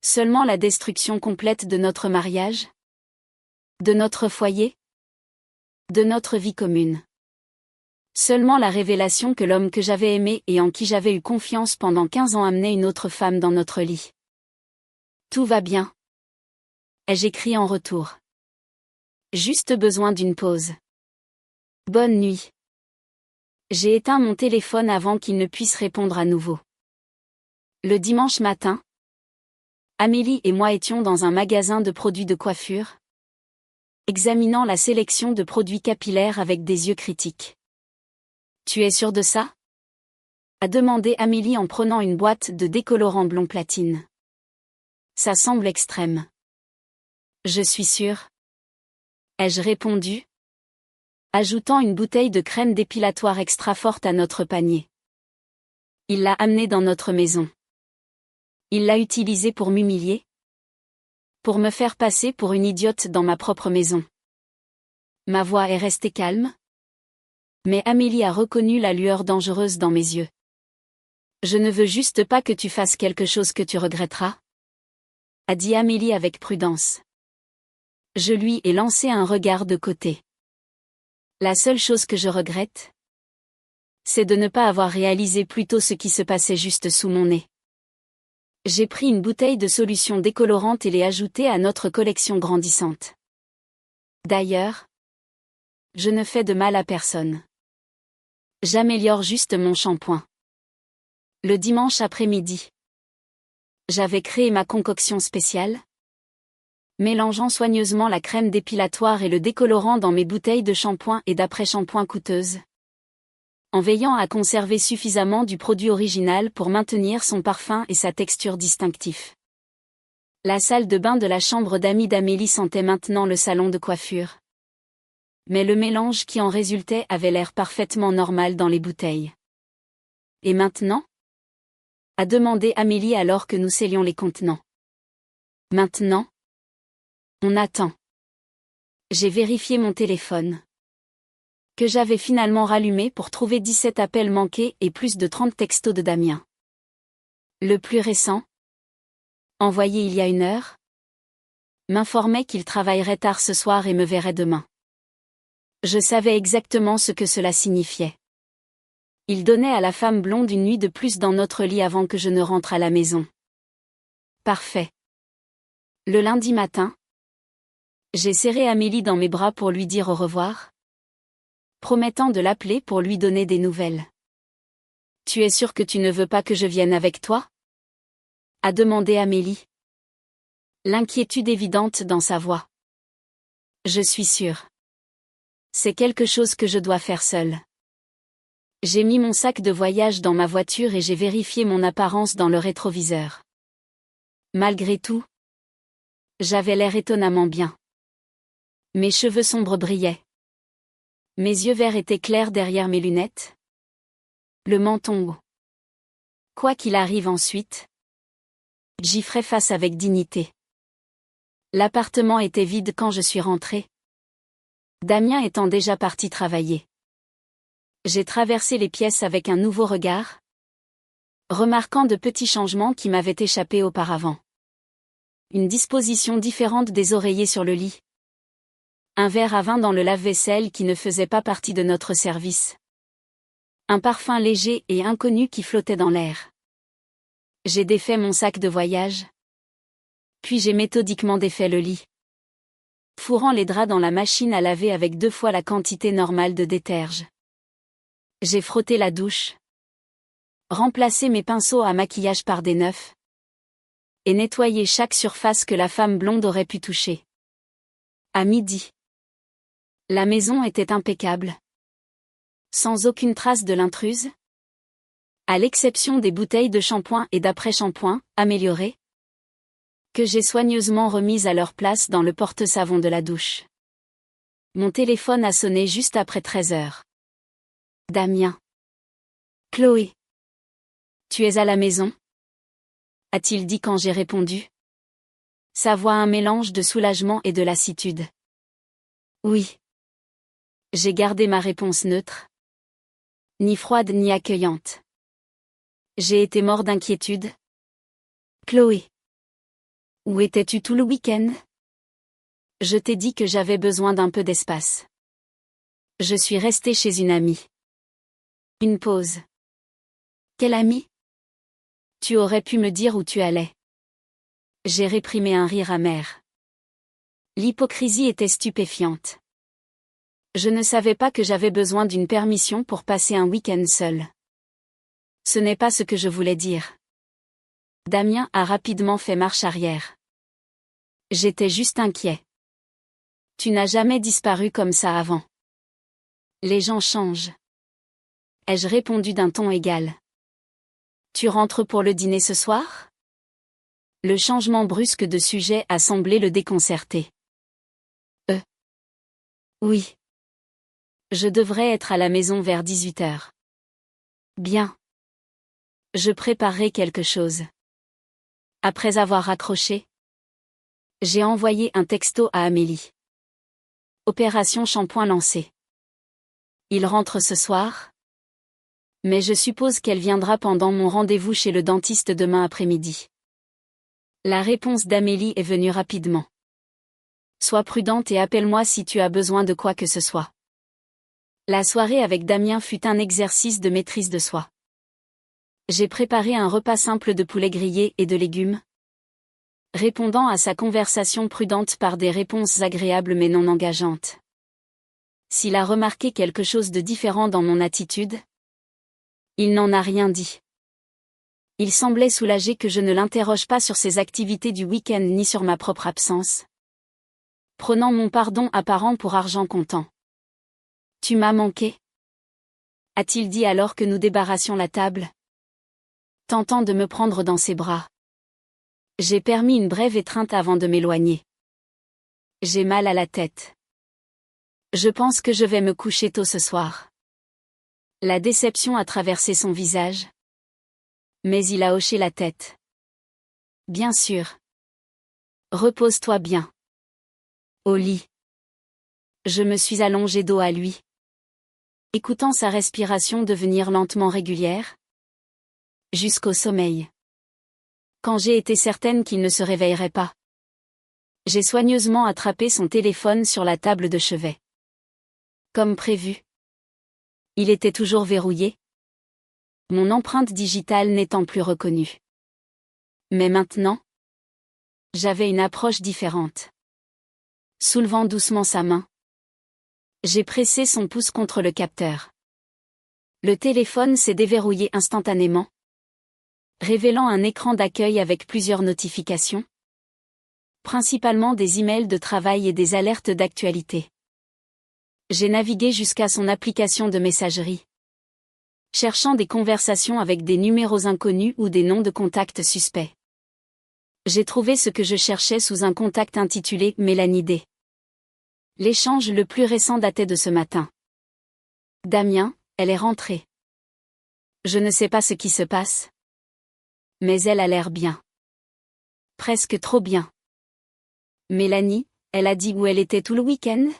Seulement la destruction complète de notre mariage? De notre foyer? De notre vie commune. Seulement la révélation que l'homme que j'avais aimé et en qui j'avais eu confiance pendant 15 ans amenait une autre femme dans notre lit. Tout va bien. Ai-je écrit en retour. Juste besoin d'une pause. Bonne nuit. J'ai éteint mon téléphone avant qu'il ne puisse répondre à nouveau. Le dimanche matin, Amélie et moi étions dans un magasin de produits de coiffure, examinant la sélection de produits capillaires avec des yeux critiques. Tu es sûre de ça? A demandé Amélie en prenant une boîte de décolorant blond platine. Ça semble extrême. Je suis sûre. Ai-je répondu? Ajoutant une bouteille de crème dépilatoire extra forte à notre panier. Il l'a amenée dans notre maison. Il l'a utilisée pour m'humilier? Pour me faire passer pour une idiote dans ma propre maison. Ma voix est restée calme? Mais Amélie a reconnu la lueur dangereuse dans mes yeux. Je ne veux juste pas que tu fasses quelque chose que tu regretteras, a dit Amélie avec prudence. Je lui ai lancé un regard de côté. La seule chose que je regrette, c'est de ne pas avoir réalisé plus tôt ce qui se passait juste sous mon nez. J'ai pris une bouteille de solution décolorante et l'ai ajoutée à notre collection grandissante. D'ailleurs, je ne fais de mal à personne. J'améliore juste mon shampoing. Le dimanche après-midi, j'avais créé ma concoction spéciale, mélangeant soigneusement la crème dépilatoire et le décolorant dans mes bouteilles de shampoing et d'après-shampoing coûteuses, en veillant à conserver suffisamment du produit original pour maintenir son parfum et sa texture distinctifs. La salle de bain de la chambre d'amis d'Amélie sentait maintenant le salon de coiffure. Mais le mélange qui en résultait avait l'air parfaitement normal dans les bouteilles. Et maintenant? A demandé Amélie alors que nous scellions les contenants. Maintenant? On attend. J'ai vérifié mon téléphone, que j'avais finalement rallumé pour trouver 17 appels manqués et plus de 30 textos de Damien. Le plus récent, envoyé il y a 1 heure, m'informait qu'il travaillerait tard ce soir et me verrait demain. Je savais exactement ce que cela signifiait. Il donnait à la femme blonde une nuit de plus dans notre lit avant que je ne rentre à la maison. Parfait. Le lundi matin, j'ai serré Amélie dans mes bras pour lui dire au revoir, promettant de l'appeler pour lui donner des nouvelles. Tu es sûre que tu ne veux pas que je vienne avec toi? A demandé Amélie. L'inquiétude évidente dans sa voix. Je suis sûre. C'est quelque chose que je dois faire seule. J'ai mis mon sac de voyage dans ma voiture et j'ai vérifié mon apparence dans le rétroviseur. Malgré tout, j'avais l'air étonnamment bien. Mes cheveux sombres brillaient. Mes yeux verts étaient clairs derrière mes lunettes. Le menton haut. Quoi qu'il arrive ensuite, j'y ferai face avec dignité. L'appartement était vide quand je suis rentrée, Damien étant déjà parti travailler. J'ai traversé les pièces avec un nouveau regard, remarquant de petits changements qui m'avaient échappé auparavant. Une disposition différente des oreillers sur le lit. Un verre à vin dans le lave-vaisselle qui ne faisait pas partie de notre service. Un parfum léger et inconnu qui flottait dans l'air. J'ai défait mon sac de voyage. Puis j'ai méthodiquement défait le lit, fourrant les draps dans la machine à laver avec 2 fois la quantité normale de déterge. J'ai frotté la douche, remplacé mes pinceaux à maquillage par des neufs, et nettoyé chaque surface que la femme blonde aurait pu toucher. À midi, la maison était impeccable. Sans aucune trace de l'intruse? À l'exception des bouteilles de shampoing et d'après-shampoing, améliorées, que j'ai soigneusement remises à leur place dans le porte-savon de la douche. Mon téléphone a sonné juste après 13 heures. Damien. Chloé. Tu es à la maison? A-t-il dit quand j'ai répondu. Sa voix un mélange de soulagement et de lassitude. Oui. J'ai gardé ma réponse neutre. Ni froide ni accueillante. J'ai été mort d'inquiétude. Chloé. Où étais-tu tout le week-end? Je t'ai dit que j'avais besoin d'un peu d'espace. Je suis restée chez une amie. Une pause. Quelle amie? Tu aurais pu me dire où tu allais. J'ai réprimé un rire amer. L'hypocrisie était stupéfiante. Je ne savais pas que j'avais besoin d'une permission pour passer un week-end seul. Ce n'est pas ce que je voulais dire. Damien a rapidement fait marche arrière. J'étais juste inquiet. Tu n'as jamais disparu comme ça avant. Les gens changent. Ai-je répondu d'un ton égal. Tu rentres pour le dîner ce soir? Le changement brusque de sujet a semblé le déconcerter. Oui. Je devrais être à la maison vers 18 heures. Bien. Je préparerai quelque chose. Après avoir raccroché, j'ai envoyé un texto à Amélie. Opération shampoing lancée. Il rentre ce soir? Mais je suppose qu'elle viendra pendant mon rendez-vous chez le dentiste demain après-midi. La réponse d'Amélie est venue rapidement. Sois prudente et appelle-moi si tu as besoin de quoi que ce soit. La soirée avec Damien fut un exercice de maîtrise de soi. J'ai préparé un repas simple de poulet grillé et de légumes, répondant à sa conversation prudente par des réponses agréables mais non engageantes. S'il a remarqué quelque chose de différent dans mon attitude, il n'en a rien dit. Il semblait soulagé que je ne l'interroge pas sur ses activités du week-end ni sur ma propre absence, prenant mon pardon apparent pour argent comptant. Tu m'as manqué? A-t-il dit alors que nous débarrassions la table, tentant de me prendre dans ses bras. J'ai permis une brève étreinte avant de m'éloigner. J'ai mal à la tête. Je pense que je vais me coucher tôt ce soir. La déception a traversé son visage. Mais il a hoché la tête. Bien sûr. Repose-toi bien. Au lit. Je me suis allongée dos à lui, écoutant sa respiration devenir lentement régulière, jusqu'au sommeil. Quand j'ai été certaine qu'il ne se réveillerait pas, j'ai soigneusement attrapé son téléphone sur la table de chevet. Comme prévu. Il était toujours verrouillé, mon empreinte digitale n'étant plus reconnue. Mais maintenant, j'avais une approche différente. Soulevant doucement sa main, j'ai pressé son pouce contre le capteur. Le téléphone s'est déverrouillé instantanément, révélant un écran d'accueil avec plusieurs notifications, principalement des emails de travail et des alertes d'actualité. J'ai navigué jusqu'à son application de messagerie, cherchant des conversations avec des numéros inconnus ou des noms de contacts suspects. J'ai trouvé ce que je cherchais sous un contact intitulé Mélanie D. L'échange le plus récent datait de ce matin. Damien, elle est rentrée. Je ne sais pas ce qui se passe, mais elle a l'air bien. Presque trop bien. Mélanie, elle a dit où elle était tout le week-end?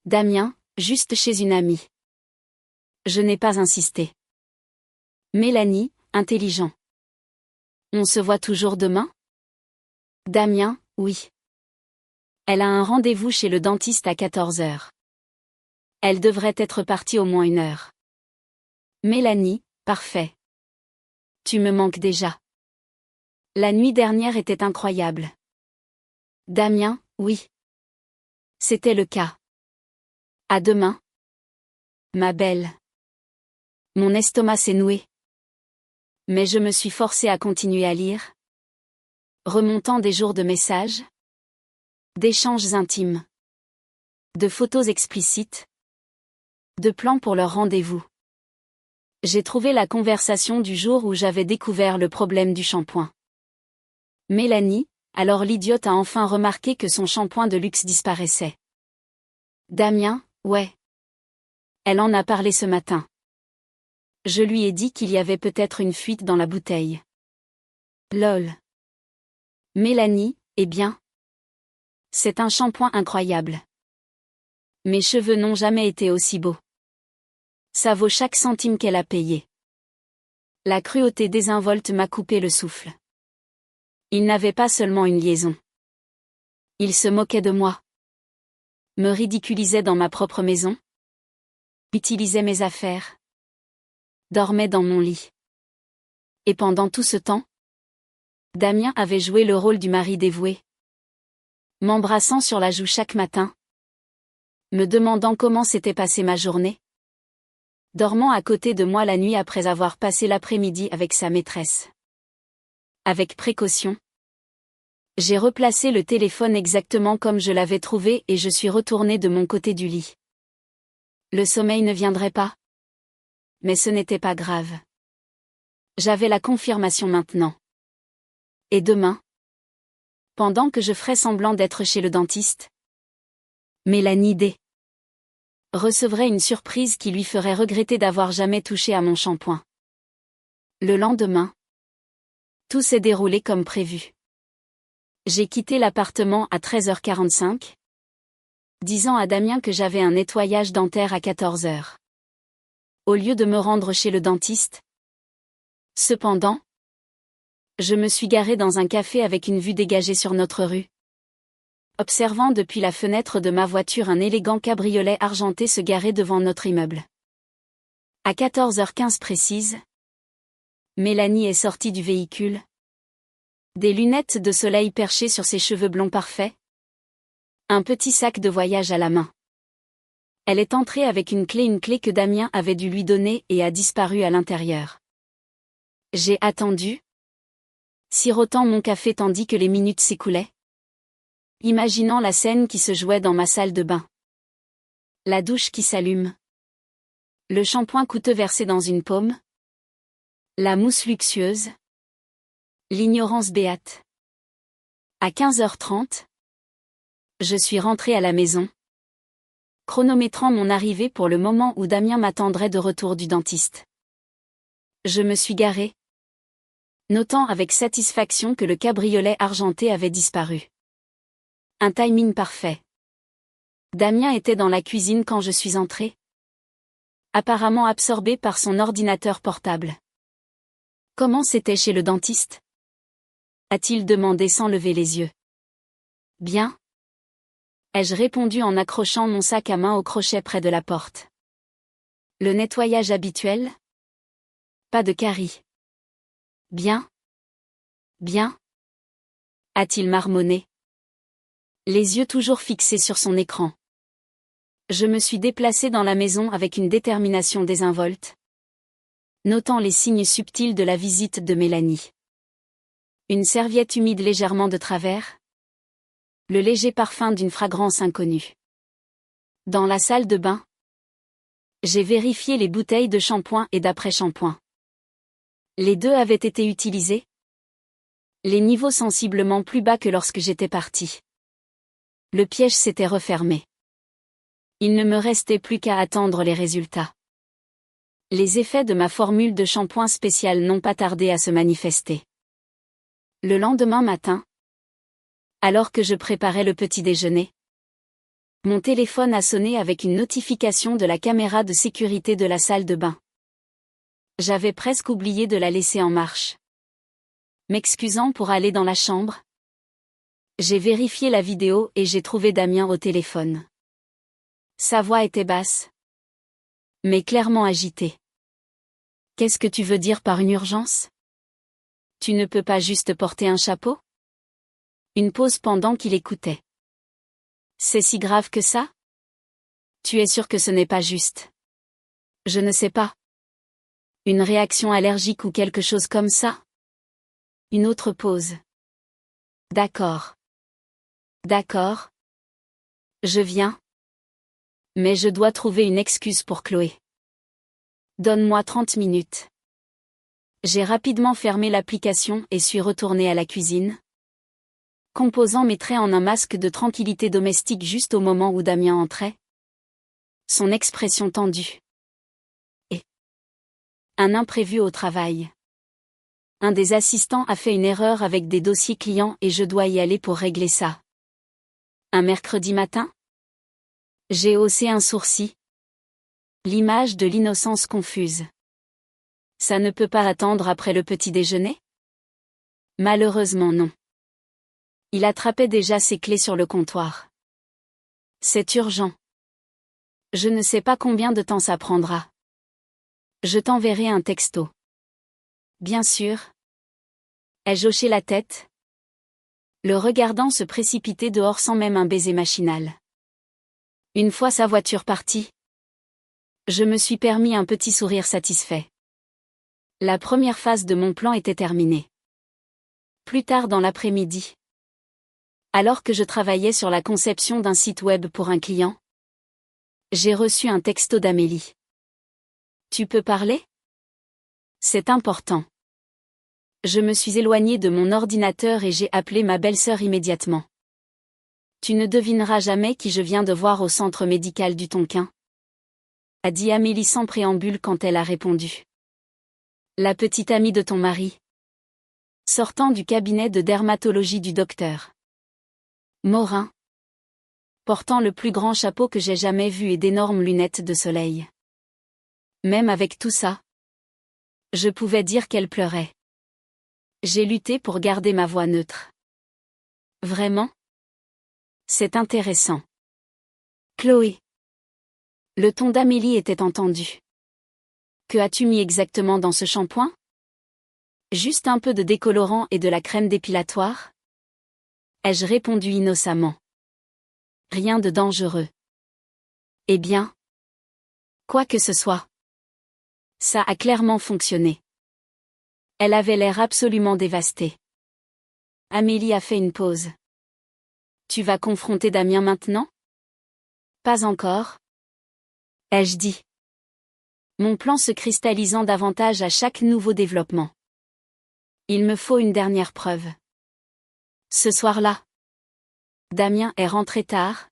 Damien, juste chez une amie. Je n'ai pas insisté. Mélanie, intelligent. On se voit toujours demain? Damien, oui. Elle a un rendez-vous chez le dentiste à 14 heures. Elle devrait être partie au moins 1 heure. Mélanie, parfait. Tu me manques déjà. La nuit dernière était incroyable. Damien, oui. C'était le cas. À demain. Ma belle. Mon estomac s'est noué. Mais je me suis forcée à continuer à lire, remontant des jours de messages, d'échanges intimes, de photos explicites, de plan pour leur rendez-vous. J'ai trouvé la conversation du jour où j'avais découvert le problème du shampoing. Mélanie, alors l'idiote a enfin remarqué que son shampoing de luxe disparaissait. Damien, ouais. Elle en a parlé ce matin. Je lui ai dit qu'il y avait peut-être une fuite dans la bouteille. Lol. Mélanie, eh bien. C'est un shampoing incroyable. Mes cheveux n'ont jamais été aussi beaux. Ça vaut chaque centime qu'elle a payé. La cruauté désinvolte m'a coupé le souffle. Il n'avait pas seulement une liaison. Il se moquait de moi. Me ridiculisait dans ma propre maison. Utilisait mes affaires. Dormait dans mon lit. Et pendant tout ce temps, Damien avait joué le rôle du mari dévoué. M'embrassant sur la joue chaque matin. Me demandant comment s'était passée ma journée. Dormant à côté de moi la nuit après avoir passé l'après-midi avec sa maîtresse. Avec précaution. J'ai replacé le téléphone exactement comme je l'avais trouvé et je suis retournée de mon côté du lit. Le sommeil ne viendrait pas. Mais ce n'était pas grave. J'avais la confirmation maintenant. Et demain? Pendant que je ferais semblant d'être chez le dentiste, Mélanie D. recevrait une surprise qui lui ferait regretter d'avoir jamais touché à mon shampoing. Le lendemain, tout s'est déroulé comme prévu. J'ai quitté l'appartement à 13h45, disant à Damien que j'avais un nettoyage dentaire à 14h. Au lieu de me rendre chez le dentiste. Cependant, je me suis garée dans un café avec une vue dégagée sur notre rue. Observant depuis la fenêtre de ma voiture un élégant cabriolet argenté se garer devant notre immeuble. À 14h15 précise, Mélanie est sortie du véhicule. Des lunettes de soleil perchées sur ses cheveux blonds parfaits. Un petit sac de voyage à la main. Elle est entrée avec une clé que Damien avait dû lui donner et a disparu à l'intérieur. J'ai attendu, sirotant mon café tandis que les minutes s'écoulaient. Imaginant la scène qui se jouait dans ma salle de bain. La douche qui s'allume. Le shampoing coûteux versé dans une paume. La mousse luxueuse. L'ignorance béate. À 15h30, je suis rentrée à la maison, chronométrant mon arrivée pour le moment où Damien m'attendrait de retour du dentiste. Je me suis garée, notant avec satisfaction que le cabriolet argenté avait disparu. Un timing parfait. Damien était dans la cuisine quand je suis entrée, apparemment absorbé par son ordinateur portable. Comment c'était chez le dentiste ? A-t-il demandé sans lever les yeux. Bien. Ai-je répondu en accrochant mon sac à main au crochet près de la porte. Le nettoyage habituel ? Pas de caries. Bien. Bien. A-t-il marmonné. Les yeux toujours fixés sur son écran. Je me suis déplacée dans la maison avec une détermination désinvolte, notant les signes subtils de la visite de Mélanie. Une serviette humide légèrement de travers. Le léger parfum d'une fragrance inconnue. Dans la salle de bain, j'ai vérifié les bouteilles de shampoing et d'après-shampoing. Les deux avaient été utilisés. Les niveaux sensiblement plus bas que lorsque j'étais partie. Le piège s'était refermé. Il ne me restait plus qu'à attendre les résultats. Les effets de ma formule de shampoing spécial n'ont pas tardé à se manifester. Le lendemain matin, alors que je préparais le petit déjeuner, mon téléphone a sonné avec une notification de la caméra de sécurité de la salle de bain. J'avais presque oublié de la laisser en marche. M'excusant pour aller dans la chambre, j'ai vérifié la vidéo et j'ai trouvé Damien au téléphone. Sa voix était basse, mais clairement agitée. Qu'est-ce que tu veux dire par une urgence ? Tu ne peux pas juste porter un chapeau ? Une pause pendant qu'il écoutait. C'est si grave que ça ? Tu es sûr que ce n'est pas juste ? Je ne sais pas. Une réaction allergique ou quelque chose comme ça ? Une autre pause. D'accord. D'accord. Je viens. Mais je dois trouver une excuse pour Chloé. Donne-moi 30 minutes. J'ai rapidement fermé l'application et suis retournée à la cuisine, composant mes traits en un masque de tranquillité domestique juste au moment où Damien entrait. Son expression tendue. Et un imprévu au travail. Un des assistants a fait une erreur avec des dossiers clients et je dois y aller pour régler ça. Un mercredi matin? J'ai haussé un sourcil. L'image de l'innocence confuse. Ça ne peut pas attendre après le petit déjeuner? Malheureusement non. Il attrapait déjà ses clés sur le comptoir. C'est urgent. Je ne sais pas combien de temps ça prendra. Je t'enverrai un texto. Bien sûr. Ai-je hoché la tête? Le regardant se précipiter dehors sans même un baiser machinal. Une fois sa voiture partie, je me suis permis un petit sourire satisfait. La première phase de mon plan était terminée. Plus tard dans l'après-midi, alors que je travaillais sur la conception d'un site web pour un client, j'ai reçu un texto d'Amélie. Tu peux parler? C'est important. Je me suis éloignée de mon ordinateur et j'ai appelé ma belle-sœur immédiatement. Tu ne devineras jamais qui je viens de voir au centre médical du Tonkin, a dit Amélie sans préambule quand elle a répondu. La petite amie de ton mari. Sortant du cabinet de dermatologie du docteur Morin, portant le plus grand chapeau que j'ai jamais vu et d'énormes lunettes de soleil. Même avec tout ça, je pouvais dire qu'elle pleurait. J'ai lutté pour garder ma voix neutre. Vraiment? C'est intéressant. Chloé. Le ton d'Amélie était entendu. Que as-tu mis exactement dans ce shampoing? Juste un peu de décolorant et de la crème dépilatoire? Ai-je répondu innocemment. Rien de dangereux. Eh bien? Quoi que ce soit. Ça a clairement fonctionné. Elle avait l'air absolument dévastée. Amélie a fait une pause. Tu vas confronter Damien maintenant? Pas encore. Ai-je dit. Mon plan se cristallisant davantage à chaque nouveau développement. Il me faut une dernière preuve. Ce soir-là, Damien est rentré tard.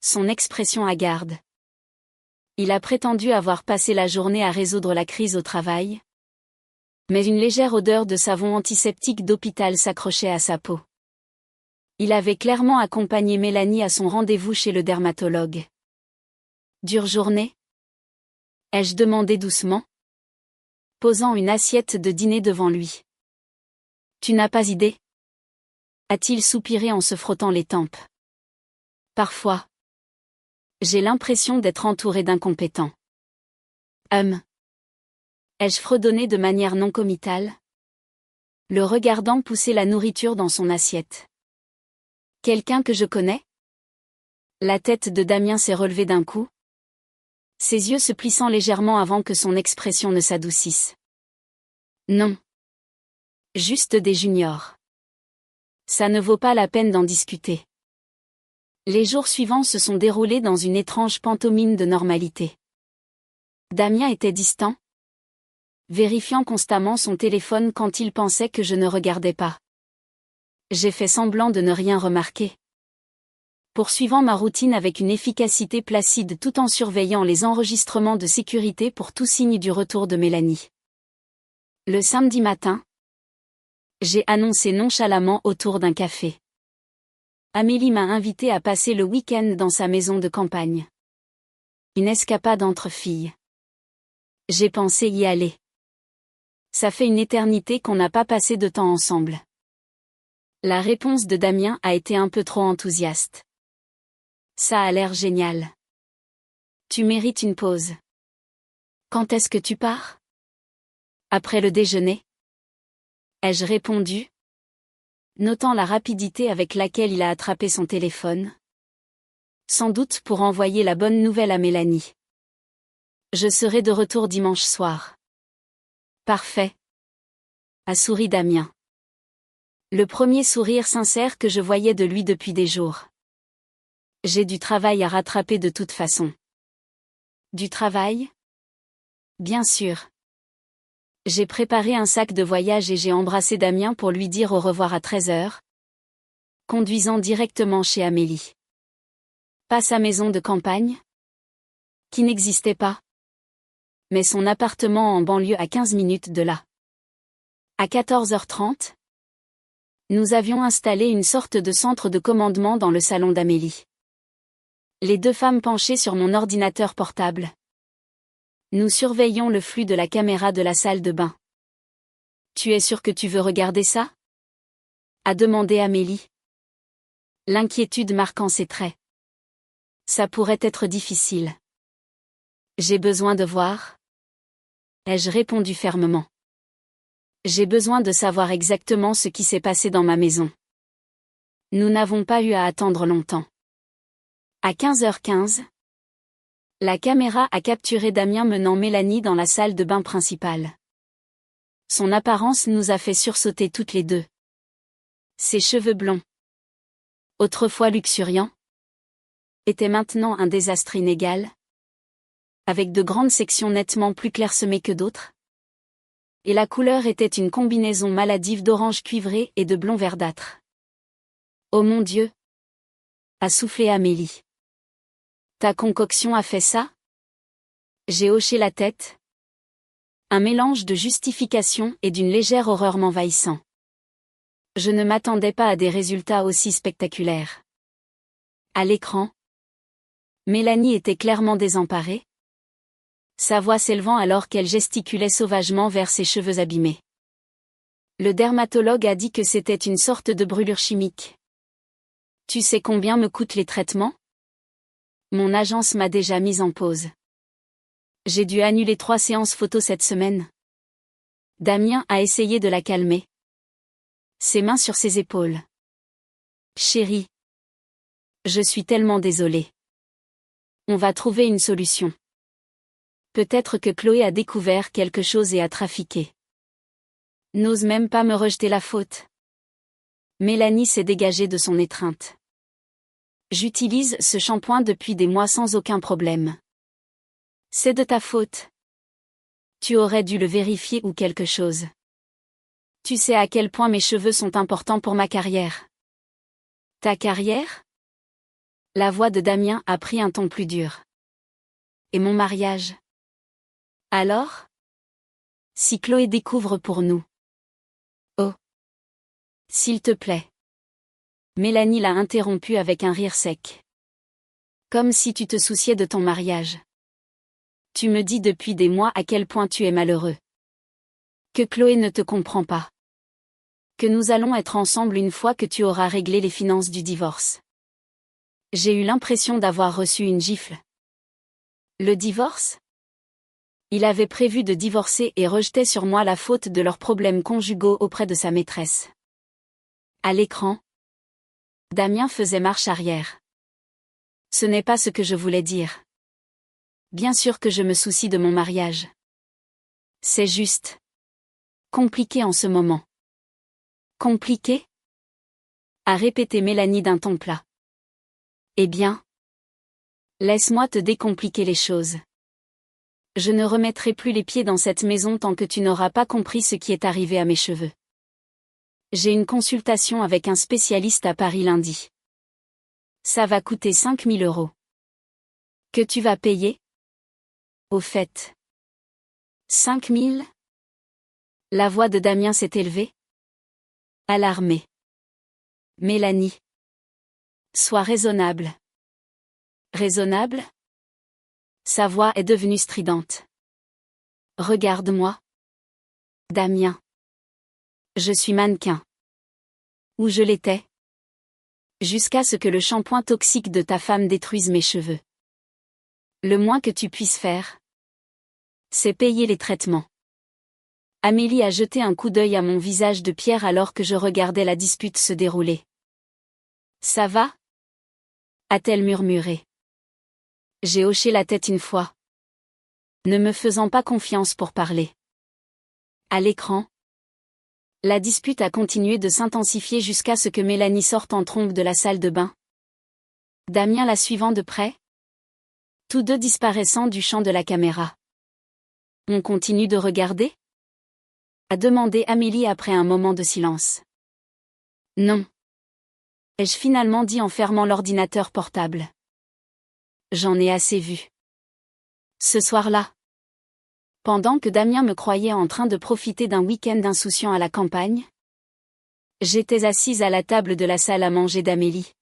Son expression hagarde. Il a prétendu avoir passé la journée à résoudre la crise au travail. Mais une légère odeur de savon antiseptique d'hôpital s'accrochait à sa peau. Il avait clairement accompagné Mélanie à son rendez-vous chez le dermatologue. Dure journée? Ai-je demandé doucement, posant une assiette de dîner devant lui. Tu n'as pas idée? A-t-il soupiré en se frottant les tempes. Parfois. J'ai l'impression d'être entouré d'incompétents. Ai-je fredonné de manière non committale? Le regardant pousser la nourriture dans son assiette. Quelqu'un que je connais? La tête de Damien s'est relevée d'un coup. Ses yeux se plissant légèrement avant que son expression ne s'adoucisse. Non. Juste des juniors. Ça ne vaut pas la peine d'en discuter. Les jours suivants se sont déroulés dans une étrange pantomime de normalité. Damien était distant, vérifiant constamment son téléphone quand il pensait que je ne regardais pas. J'ai fait semblant de ne rien remarquer. Poursuivant ma routine avec une efficacité placide tout en surveillant les enregistrements de sécurité pour tout signe du retour de Mélanie. Le samedi matin, j'ai annoncé nonchalamment autour d'un café. Amélie m'a invité à passer le week-end dans sa maison de campagne. Une escapade entre filles. J'ai pensé y aller. Ça fait une éternité qu'on n'a pas passé de temps ensemble. La réponse de Damien a été un peu trop enthousiaste. Ça a l'air génial. Tu mérites une pause. Quand est-ce que tu pars? Après le déjeuner? Ai-je répondu, notant la rapidité avec laquelle il a attrapé son téléphone. Sans doute pour envoyer la bonne nouvelle à Mélanie. Je serai de retour dimanche soir. Parfait. A souri Damien. Le premier sourire sincère que je voyais de lui depuis des jours. J'ai du travail à rattraper de toute façon. Du travail? Bien sûr. J'ai préparé un sac de voyage et j'ai embrassé Damien pour lui dire au revoir à 13h, conduisant directement chez Amélie. Pas sa maison de campagne? Qui n'existait pas. Mais son appartement en banlieue à 15 minutes de là. À 14h30, nous avions installé une sorte de centre de commandement dans le salon d'Amélie. Les deux femmes penchées sur mon ordinateur portable. Nous surveillions le flux de la caméra de la salle de bain. Tu es sûr que tu veux regarder ça? A demandé Amélie. L'inquiétude marquant ses traits. Ça pourrait être difficile. J'ai besoin de voir. Ai-je répondu fermement. J'ai besoin de savoir exactement ce qui s'est passé dans ma maison. Nous n'avons pas eu à attendre longtemps. À 15h15, la caméra a capturé Damien menant Mélanie dans la salle de bain principale. Son apparence nous a fait sursauter toutes les deux. Ses cheveux blonds, autrefois luxuriants, étaient maintenant un désastre inégal, avec de grandes sections nettement plus clairsemées que d'autres. Et la couleur était une combinaison maladive d'orange cuivré et de blond verdâtre. Oh mon Dieu! A soufflé Amélie. Ta concoction a fait ça? J'ai hoché la tête. Un mélange de justification et d'une légère horreur m'envahissant. Je ne m'attendais pas à des résultats aussi spectaculaires. À l'écran, Mélanie était clairement désemparée, sa voix s'élevant alors qu'elle gesticulait sauvagement vers ses cheveux abîmés. Le dermatologue a dit que c'était une sorte de brûlure chimique. Tu sais combien me coûtent les traitements? Mon agence m'a déjà mise en pause. J'ai dû annuler 3 séances photo cette semaine. Damien a essayé de la calmer. Ses mains sur ses épaules. Chérie. Je suis tellement désolée. On va trouver une solution. Peut-être que Chloé a découvert quelque chose et a trafiqué. N'ose même pas me rejeter la faute. Mélanie s'est dégagée de son étreinte. J'utilise ce shampoing depuis des mois sans aucun problème. C'est de ta faute. Tu aurais dû le vérifier ou quelque chose. Tu sais à quel point mes cheveux sont importants pour ma carrière. Ta carrière? La voix de Damien a pris un ton plus dur. Et mon mariage? Alors? Si Chloé découvre pour nous. Oh. S'il te plaît. Mélanie l'a interrompu avec un rire sec. Comme si tu te souciais de ton mariage. Tu me dis depuis des mois à quel point tu es malheureux. Que Chloé ne te comprend pas. Que nous allons être ensemble une fois que tu auras réglé les finances du divorce. J'ai eu l'impression d'avoir reçu une gifle. Le divorce? Il avait prévu de divorcer et rejetait sur moi la faute de leurs problèmes conjugaux auprès de sa maîtresse. À l'écran, Damien faisait marche arrière. Ce n'est pas ce que je voulais dire. Bien sûr que je me soucie de mon mariage. C'est juste compliqué en ce moment. Compliqué? A répété Mélanie d'un ton plat. Eh bien, laisse-moi te décompliquer les choses. Je ne remettrai plus les pieds dans cette maison tant que tu n'auras pas compris ce qui est arrivé à mes cheveux. J'ai une consultation avec un spécialiste à Paris lundi. Ça va coûter 5 000 €. Que tu vas payer? Au fait. 5 000? La voix de Damien s'est élevée. Alarmée. Mélanie. Sois raisonnable. Raisonnable? Sa voix est devenue stridente. Regarde-moi. Damien. Je suis mannequin. Ou je l'étais. Jusqu'à ce que le shampoing toxique de ta femme détruise mes cheveux. Le moins que tu puisses faire, c'est payer les traitements. Amélie a jeté un coup d'œil à mon visage de pierre alors que je regardais la dispute se dérouler. Ça va? A-t-elle murmuré. J'ai hoché la tête une fois. Ne me faisant pas confiance pour parler. À l'écran, la dispute a continué de s'intensifier jusqu'à ce que Mélanie sorte en trombe de la salle de bain. Damien la suivant de près. Tous deux disparaissant du champ de la caméra. On continue de regarder? A demandé Amélie après un moment de silence. Non. Ai-je finalement dit en fermant l'ordinateur portable. J'en ai assez vu. Ce soir-là. Pendant que Damien me croyait en train de profiter d'un week-end insouciant à la campagne, j'étais assise à la table de la salle à manger d'Amélie,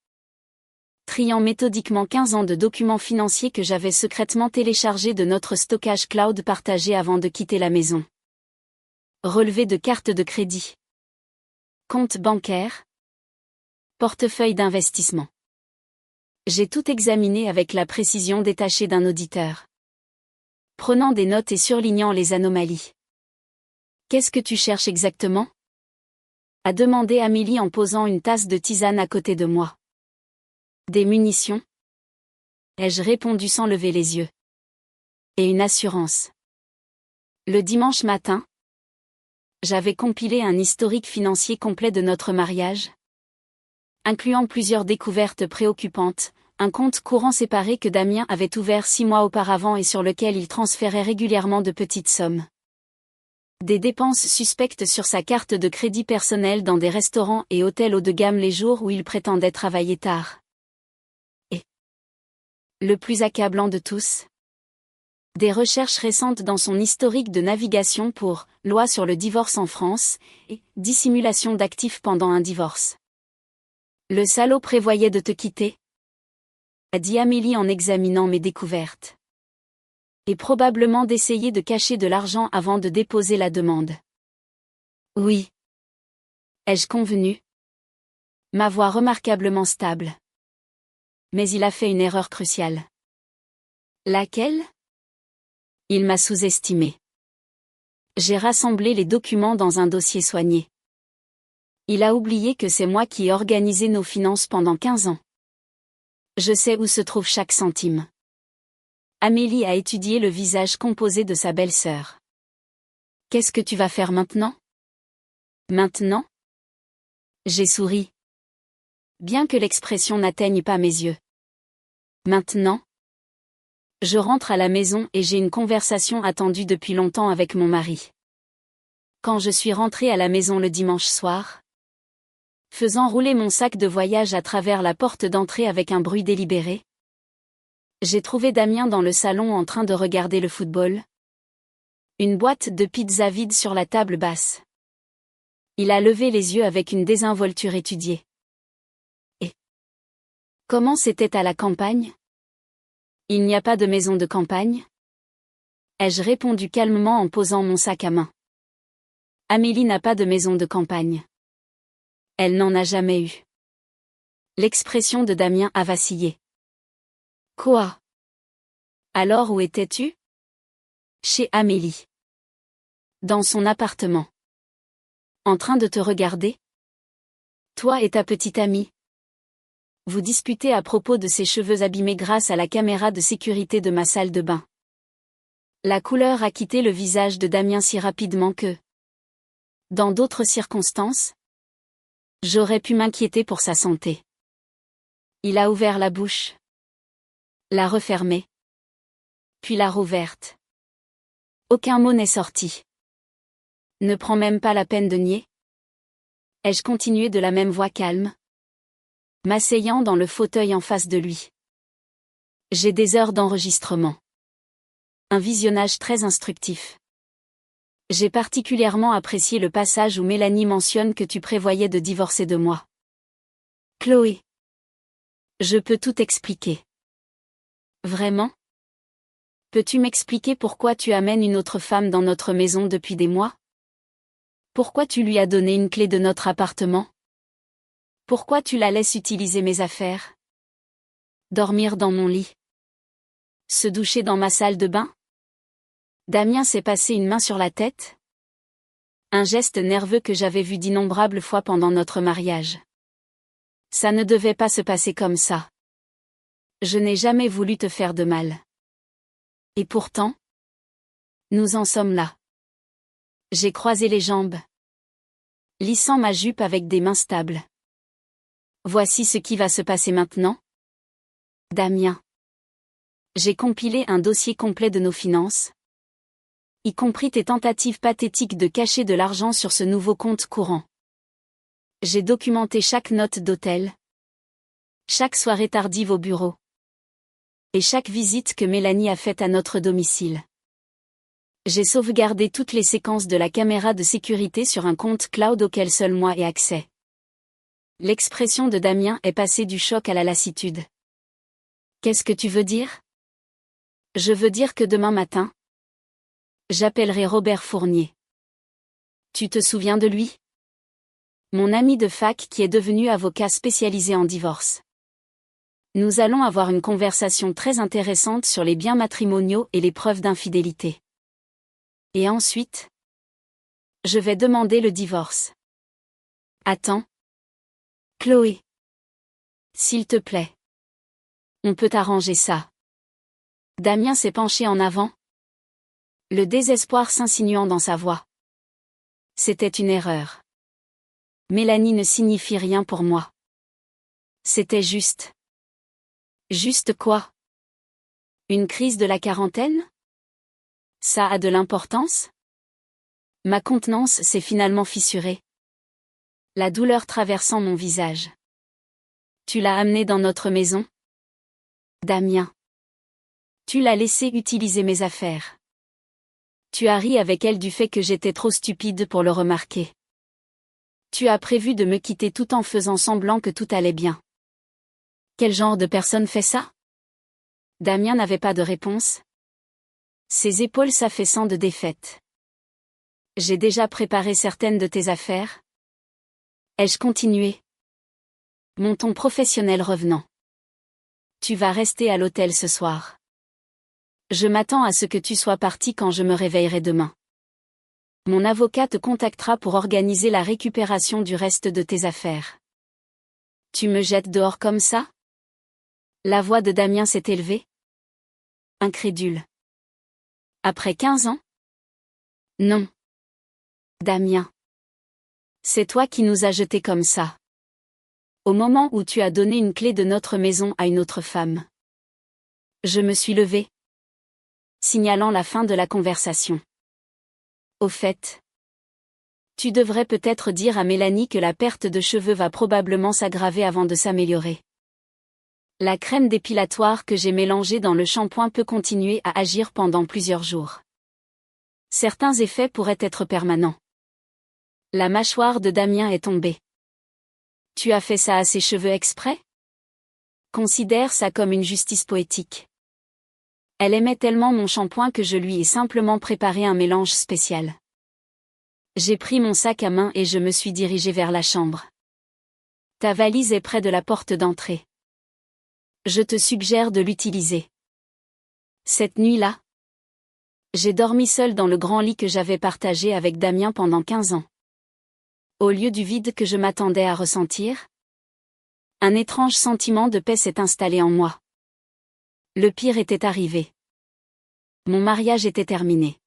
triant méthodiquement 15 ans de documents financiers que j'avais secrètement téléchargés de notre stockage cloud partagé avant de quitter la maison. Relevé de cartes de crédit. Compte bancaire. Portefeuille d'investissement. J'ai tout examiné avec la précision détachée d'un auditeur. Prenant des notes et surlignant les anomalies. Qu'est-ce que tu cherches exactement? A demandé Amélie en posant une tasse de tisane à côté de moi. Des munitions? Ai-je répondu sans lever les yeux. Et une assurance. Le dimanche matin, j'avais compilé un historique financier complet de notre mariage, incluant plusieurs découvertes préoccupantes, un compte courant séparé que Damien avait ouvert 6 mois auparavant et sur lequel il transférait régulièrement de petites sommes. Des dépenses suspectes sur sa carte de crédit personnelle dans des restaurants et hôtels haut de gamme les jours où il prétendait travailler tard. Et le plus accablant de tous, des recherches récentes dans son historique de navigation pour « loi sur le divorce en France » et « dissimulation d'actifs pendant un divorce ». Le salaud prévoyait de te quitter? A dit Amélie en examinant mes découvertes. Et probablement d'essayer de cacher de l'argent avant de déposer la demande. Oui. Ai-je convenu? Ma voix remarquablement stable. Mais il a fait une erreur cruciale. Laquelle? Il m'a sous-estimé. J'ai rassemblé les documents dans un dossier soigné. Il a oublié que c'est moi qui ai organisé nos finances pendant 15 ans. Je sais où se trouve chaque centime. Amélie a étudié le visage composé de sa belle-sœur. Qu'est-ce que tu vas faire maintenant? Maintenant? J'ai souri. Bien que l'expression n'atteigne pas mes yeux. Maintenant? Je rentre à la maison et j'ai une conversation attendue depuis longtemps avec mon mari. Quand je suis rentrée à la maison le dimanche soir, faisant rouler mon sac de voyage à travers la porte d'entrée avec un bruit délibéré, j'ai trouvé Damien dans le salon en train de regarder le football. Une boîte de pizza vide sur la table basse. Il a levé les yeux avec une désinvolture étudiée. Et comment c'était à la campagne? Il n'y a pas de maison de campagne? Ai-je répondu calmement en posant mon sac à main. Amélie n'a pas de maison de campagne. Elle n'en a jamais eu. L'expression de Damien a vacillé. Quoi? Alors où étais-tu? Chez Amélie. Dans son appartement. En train de te regarder? Toi et ta petite amie. Vous disputez à propos de ses cheveux abîmés grâce à la caméra de sécurité de ma salle de bain. La couleur a quitté le visage de Damien si rapidement que, dans d'autres circonstances, j'aurais pu m'inquiéter pour sa santé. Il a ouvert la bouche. La refermée. Puis la rouverte. Aucun mot n'est sorti. Ne prends même pas la peine de nier? Ai-je continué de la même voix calme, m'asseyant dans le fauteuil en face de lui. J'ai des heures d'enregistrement. Un visionnage très instructif. J'ai particulièrement apprécié le passage où Mélanie mentionne que tu prévoyais de divorcer de moi. Chloé. Je peux tout expliquer. Vraiment? Peux-tu m'expliquer pourquoi tu amènes une autre femme dans notre maison depuis des mois? Pourquoi tu lui as donné une clé de notre appartement? Pourquoi tu la laisses utiliser mes affaires? Dormir dans mon lit? Se doucher dans ma salle de bain? Damien s'est passé une main sur la tête? Un geste nerveux que j'avais vu d'innombrables fois pendant notre mariage. Ça ne devait pas se passer comme ça. Je n'ai jamais voulu te faire de mal. Et pourtant, nous en sommes là. J'ai croisé les jambes, lissant ma jupe avec des mains stables. Voici ce qui va se passer maintenant. Damien. J'ai compilé un dossier complet de nos finances, y compris tes tentatives pathétiques de cacher de l'argent sur ce nouveau compte courant. J'ai documenté chaque note d'hôtel, chaque soirée tardive au bureau, et chaque visite que Mélanie a faite à notre domicile. J'ai sauvegardé toutes les séquences de la caméra de sécurité sur un compte cloud auquel seul moi ai accès. L'expression de Damien est passée du choc à la lassitude. Qu'est-ce que tu veux dire? Je veux dire que demain matin, j'appellerai Robert Fournier. Tu te souviens de lui? Mon ami de fac qui est devenu avocat spécialisé en divorce. Nous allons avoir une conversation très intéressante sur les biens matrimoniaux et les preuves d'infidélité. Et ensuite, je vais demander le divorce. Attends. Chloé. S'il te plaît. On peut arranger ça. Damien s'est penché en avant, le désespoir s'insinuant dans sa voix. C'était une erreur. Mélanie ne signifie rien pour moi. C'était juste. Juste quoi? Une crise de la quarantaine? Ça a de l'importance? Ma contenance s'est finalement fissurée. La douleur traversant mon visage. Tu l'as amenée dans notre maison? Damien. Tu l'as laissé utiliser mes affaires. Tu as ri avec elle du fait que j'étais trop stupide pour le remarquer. Tu as prévu de me quitter tout en faisant semblant que tout allait bien. Quel genre de personne fait ça? Damien n'avait pas de réponse. Ses épaules s'affaissant de défaite. J'ai déjà préparé certaines de tes affaires. Ai-je continué? Mon ton professionnel revenant. Tu vas rester à l'hôtel ce soir. Je m'attends à ce que tu sois parti quand je me réveillerai demain. Mon avocat te contactera pour organiser la récupération du reste de tes affaires. Tu me jettes dehors comme ça? La voix de Damien s'est élevée. Incrédule. Après 15 ans? Non. Damien. C'est toi qui nous as jetés comme ça. Au moment où tu as donné une clé de notre maison à une autre femme. Je me suis levée, signalant la fin de la conversation. Au fait, tu devrais peut-être dire à Mélanie que la perte de cheveux va probablement s'aggraver avant de s'améliorer. La crème dépilatoire que j'ai mélangée dans le shampoing peut continuer à agir pendant plusieurs jours. Certains effets pourraient être permanents. La mâchoire de Damien est tombée. Tu as fait ça à ses cheveux exprès? Considère ça comme une justice poétique. Elle aimait tellement mon shampoing que je lui ai simplement préparé un mélange spécial. J'ai pris mon sac à main et je me suis dirigée vers la chambre. Ta valise est près de la porte d'entrée. Je te suggère de l'utiliser. Cette nuit-là, j'ai dormi seule dans le grand lit que j'avais partagé avec Damien pendant 15 ans. Au lieu du vide que je m'attendais à ressentir, un étrange sentiment de paix s'est installé en moi. Le pire était arrivé. Mon mariage était terminé.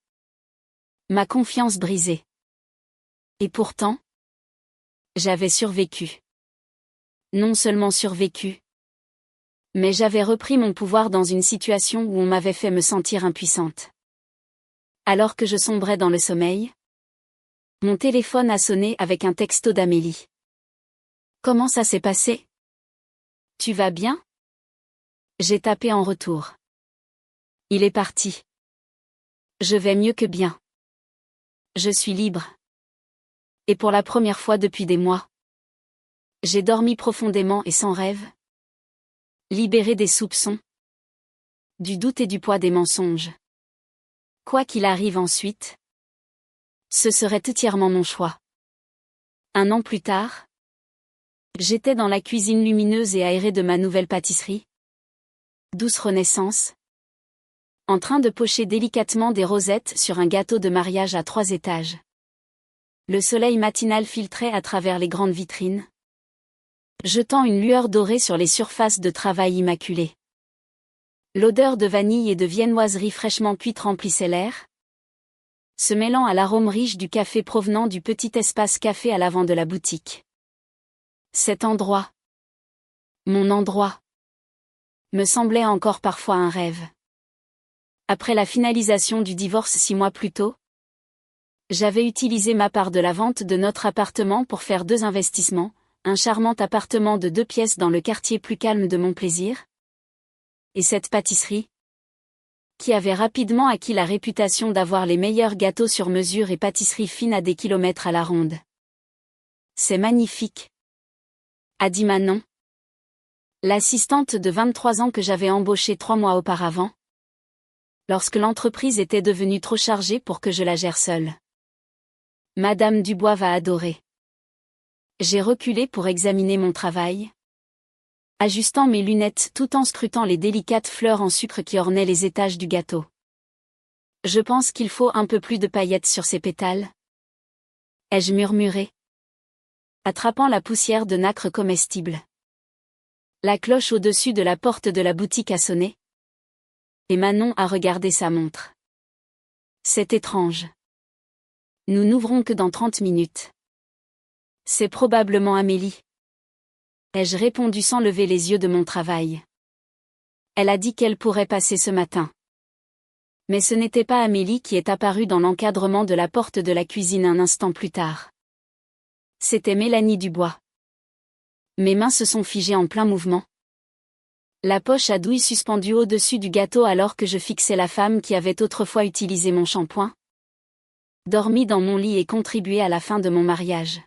Ma confiance brisée. Et pourtant, j'avais survécu. Non seulement survécu, mais j'avais repris mon pouvoir dans une situation où on m'avait fait me sentir impuissante. Alors que je sombrais dans le sommeil, mon téléphone a sonné avec un texto d'Amélie. Comment ça s'est passé? Tu vas bien? J'ai tapé en retour. Il est parti. Je vais mieux que bien. Je suis libre. Et pour la première fois depuis des mois, j'ai dormi profondément et sans rêve. Libéré des soupçons, du doute et du poids des mensonges. Quoi qu'il arrive ensuite, ce serait entièrement mon choix. 1 an plus tard, j'étais dans la cuisine lumineuse et aérée de ma nouvelle pâtisserie. Douce renaissance. En train de pocher délicatement des rosettes sur un gâteau de mariage à 3 étages. Le soleil matinal filtrait à travers les grandes vitrines, jetant une lueur dorée sur les surfaces de travail immaculées. L'odeur de vanille et de viennoiserie fraîchement cuite remplissait l'air, se mêlant à l'arôme riche du café provenant du petit espace café à l'avant de la boutique. Cet endroit. Mon endroit. me semblait encore parfois un rêve. Après la finalisation du divorce 6 mois plus tôt, j'avais utilisé ma part de la vente de notre appartement pour faire 2 investissements, un charmant appartement de 2 pièces dans le quartier plus calme de mon plaisir, et cette pâtisserie, qui avait rapidement acquis la réputation d'avoir les meilleurs gâteaux sur mesure et pâtisseries fines à des kilomètres à la ronde. C'est magnifique, a dit Manon, l'assistante de 23 ans que j'avais embauchée 3 mois auparavant, lorsque l'entreprise était devenue trop chargée pour que je la gère seule. Madame Dubois va adorer. J'ai reculé pour examiner mon travail, ajustant mes lunettes tout en scrutant les délicates fleurs en sucre qui ornaient les étages du gâteau. Je pense qu'il faut un peu plus de paillettes sur ces pétales, ai-je murmuré, attrapant la poussière de nacre comestible. La cloche au-dessus de la porte de la boutique a sonné, et Manon a regardé sa montre. C'est étrange. Nous n'ouvrons que dans 30 minutes. C'est probablement Amélie, ai-je répondu sans lever les yeux de mon travail. Elle a dit qu'elle pourrait passer ce matin. Mais ce n'était pas Amélie qui est apparue dans l'encadrement de la porte de la cuisine un instant plus tard. C'était Mélanie Dubois. Mes mains se sont figées en plein mouvement, la poche à douille suspendue au-dessus du gâteau alors que je fixais la femme qui avait autrefois utilisé mon shampoing, dormi dans mon lit et contribué à la fin de mon mariage.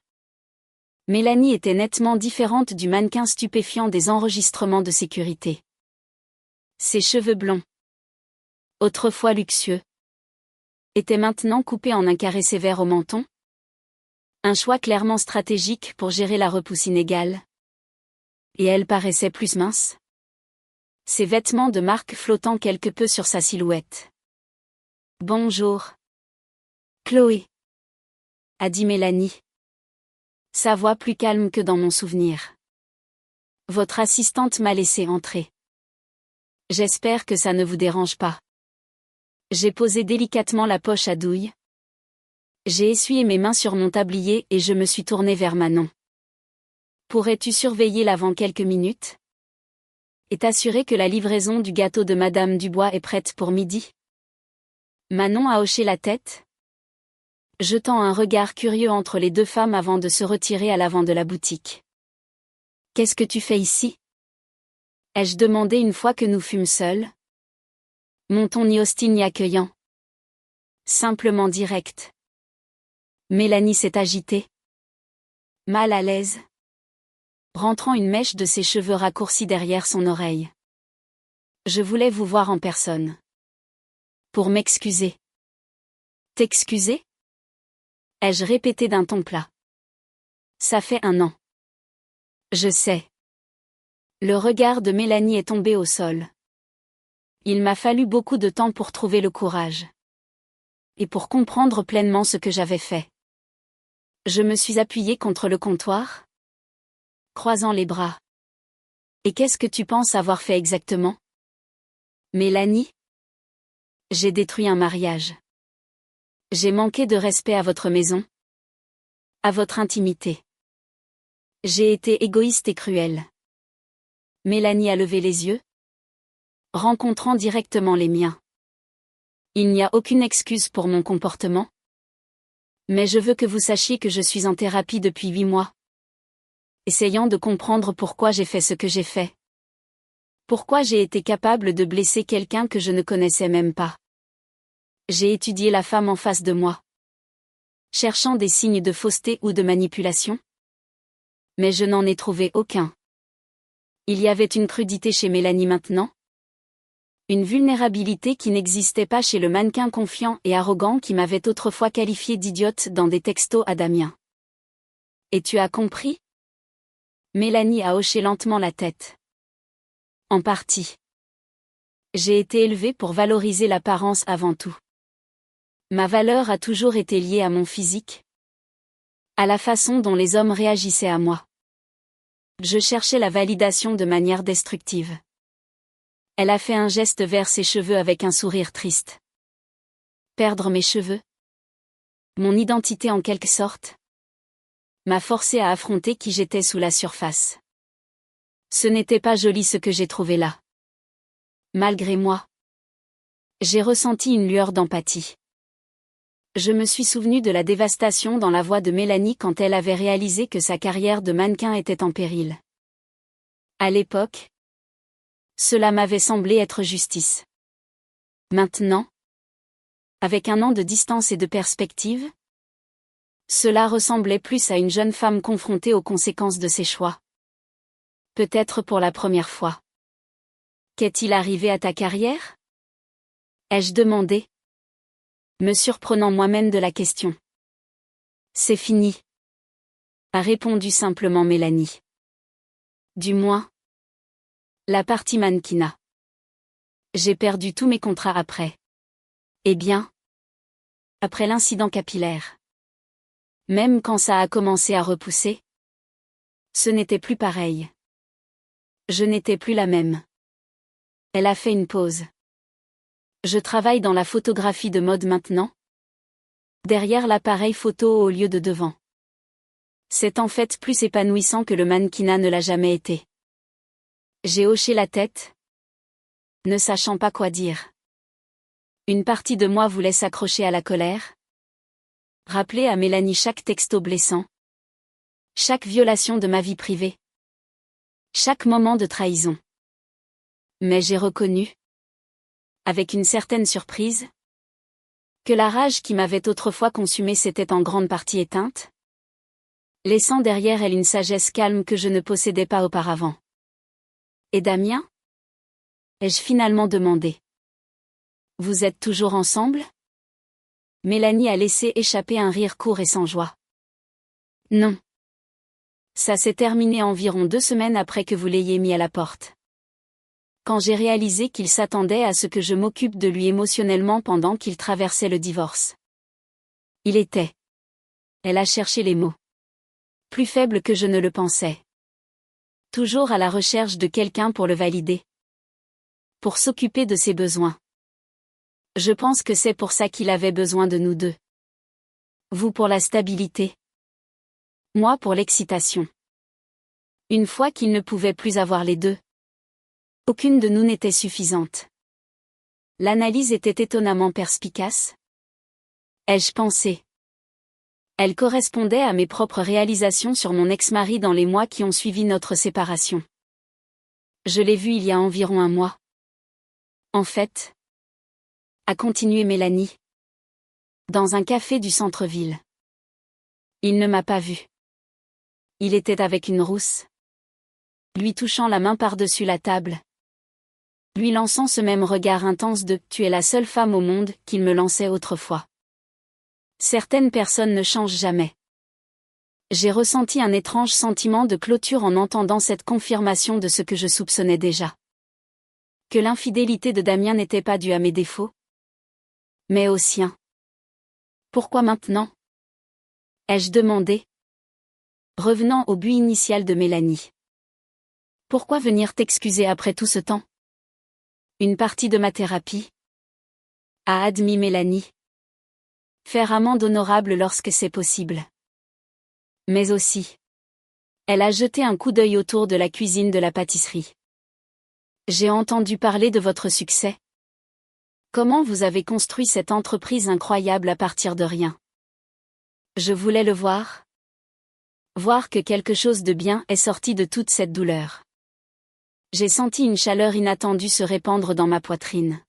Mélanie était nettement différente du mannequin stupéfiant des enregistrements de sécurité. Ses cheveux blonds, autrefois luxueux, étaient maintenant coupés en un carré sévère au menton. Un choix clairement stratégique pour gérer la repousse inégale. Et elle paraissait plus mince, ses vêtements de marque flottant quelque peu sur sa silhouette. Bonjour, Chloé, a dit Mélanie, sa voix plus calme que dans mon souvenir. Votre assistante m'a laissé entrer. J'espère que ça ne vous dérange pas. J'ai posé délicatement la poche à douille. J'ai essuyé mes mains sur mon tablier et je me suis tournée vers Manon. Pourrais-tu surveiller l'avant quelques minutes? Et t'assurer que la livraison du gâteau de Madame Dubois est prête pour midi? Manon a hoché la tête, jetant un regard curieux entre les 2 femmes avant de se retirer à l'avant de la boutique. Qu'est-ce que tu fais ici? Ai-je demandé une fois que nous fûmes seuls. Mon ton ni hostile ni accueillant. Simplement direct. Mélanie s'est agitée, mal à l'aise, rentrant une mèche de ses cheveux raccourcis derrière son oreille. Je voulais vous voir en personne. Pour m'excuser. T'excuser? Ai-je répété d'un ton plat. Ça fait 1 an. Je sais. Le regard de Mélanie est tombé au sol. Il m'a fallu beaucoup de temps pour trouver le courage. Et pour comprendre pleinement ce que j'avais fait. Je me suis appuyée contre le comptoir, croisant les bras. Et qu'est-ce que tu penses avoir fait exactement? Mélanie? J'ai détruit un mariage. J'ai manqué de respect à votre maison, à votre intimité. J'ai été égoïste et cruelle. Mélanie a levé les yeux, rencontrant directement les miens. Il n'y a aucune excuse pour mon comportement. Mais je veux que vous sachiez que je suis en thérapie depuis 8 mois. Essayant de comprendre pourquoi j'ai fait ce que j'ai fait. Pourquoi j'ai été capable de blesser quelqu'un que je ne connaissais même pas. J'ai étudié la femme en face de moi, cherchant des signes de fausseté ou de manipulation. Mais je n'en ai trouvé aucun. Il y avait une crudité chez Mélanie maintenant. Une vulnérabilité qui n'existait pas chez le mannequin confiant et arrogant qui m'avait autrefois qualifié d'idiote dans des textos à Damien. Et tu as compris? Mélanie a hoché lentement la tête. En partie. J'ai été élevée pour valoriser l'apparence avant tout. Ma valeur a toujours été liée à mon physique, à la façon dont les hommes réagissaient à moi. Je cherchais la validation de manière destructive. Elle a fait un geste vers ses cheveux avec un sourire triste. Perdre mes cheveux? Mon identité en quelque sorte? M'a forcé à affronter qui j'étais sous la surface. Ce n'était pas joli ce que j'ai trouvé là. Malgré moi, j'ai ressenti une lueur d'empathie. Je me suis souvenu de la dévastation dans la voix de Mélanie quand elle avait réalisé que sa carrière de mannequin était en péril. À l'époque, cela m'avait semblé être justice. Maintenant, avec 1 an de distance et de perspective, cela ressemblait plus à une jeune femme confrontée aux conséquences de ses choix. Peut-être pour la première fois. Qu'est-il arrivé à ta carrière ? Ai-je demandé, me surprenant moi-même de la question. C'est fini, a répondu simplement Mélanie. Du moins, la partie mannequinat. J'ai perdu tous mes contrats après. Eh bien, après l'incident capillaire. Même quand ça a commencé à repousser, ce n'était plus pareil. Je n'étais plus la même. Elle a fait une pause. Je travaille dans la photographie de mode maintenant. Derrière l'appareil photo au lieu de devant. C'est en fait plus épanouissant que le mannequinat ne l'a jamais été. J'ai hoché la tête, ne sachant pas quoi dire. Une partie de moi voulait s'accrocher à la colère. Rappeler à Mélanie chaque texto blessant. Chaque violation de ma vie privée. Chaque moment de trahison. Mais j'ai reconnu, avec une certaine surprise, que la rage qui m'avait autrefois consumée s'était en grande partie éteinte, laissant derrière elle une sagesse calme que je ne possédais pas auparavant. Et Damien ? Ai-je finalement demandé. Vous êtes toujours ensemble ? Mélanie a laissé échapper un rire court et sans joie. Non. Ça s'est terminé environ 2 semaines après que vous l'ayez mis à la porte. Quand j'ai réalisé qu'il s'attendait à ce que je m'occupe de lui émotionnellement pendant qu'il traversait le divorce. Il était. Elle a cherché les mots. Plus faible que je ne le pensais. Toujours à la recherche de quelqu'un pour le valider. Pour s'occuper de ses besoins. Je pense que c'est pour ça qu'il avait besoin de nous deux. Vous pour la stabilité. Moi pour l'excitation. Une fois qu'il ne pouvait plus avoir les deux. Aucune de nous n'était suffisante. L'analyse était étonnamment perspicace. Ai-je pensé. Elle correspondait à mes propres réalisations sur mon ex-mari dans les mois qui ont suivi notre séparation. Je l'ai vu il y a environ 1 mois. En fait, a continué Mélanie. Dans un café du centre-ville. Il ne m'a pas vue. Il était avec une rousse. Lui touchant la main par-dessus la table. Lui lançant ce même regard intense de « tu es la seule femme au monde » qu'il me lançait autrefois. Certaines personnes ne changent jamais. J'ai ressenti un étrange sentiment de clôture en entendant cette confirmation de ce que je soupçonnais déjà. Que l'infidélité de Damien n'était pas due à mes défauts, mais aux siens. Pourquoi maintenant ? Ai-je demandé, revenant au but initial de Mélanie. Pourquoi venir t'excuser après tout ce temps ? Une partie de ma thérapie, a admis Mélanie. Faire amende honorable lorsque c'est possible. Mais aussi. Elle a jeté un coup d'œil autour de la cuisine de la pâtisserie. J'ai entendu parler de votre succès. Comment vous avez construit cette entreprise incroyable à partir de rien ? Je voulais le voir. Voir que quelque chose de bien est sorti de toute cette douleur. J'ai senti une chaleur inattendue se répandre dans ma poitrine.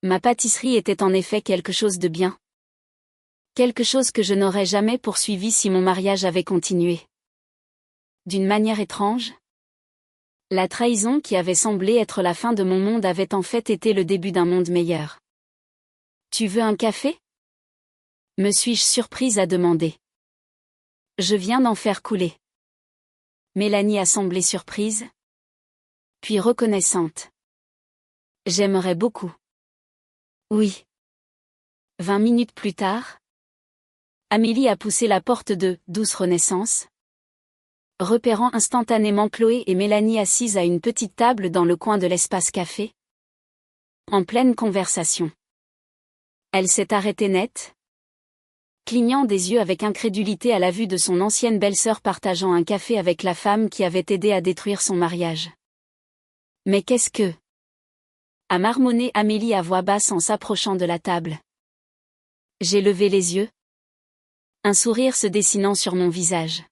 Ma pâtisserie était en effet quelque chose de bien. Quelque chose que je n'aurais jamais poursuivi si mon mariage avait continué. D'une manière étrange, la trahison qui avait semblé être la fin de mon monde avait en fait été le début d'un monde meilleur. Tu veux un café ? Me suis-je surprise à demander. Je viens d'en faire couler. Mélanie a semblé surprise, puis reconnaissante. J'aimerais beaucoup. Oui. 20 minutes plus tard, Amélie a poussé la porte de « Douce Renaissance », repérant instantanément Chloé et Mélanie assises à une petite table dans le coin de l'espace café. En pleine conversation. Elle s'est arrêtée net, clignant des yeux avec incrédulité à la vue de son ancienne belle-sœur partageant un café avec la femme qui avait aidé à détruire son mariage. Mais qu'est-ce que... a marmonné Amélie à voix basse en s'approchant de la table. J'ai levé les yeux. Un sourire se dessinant sur mon visage.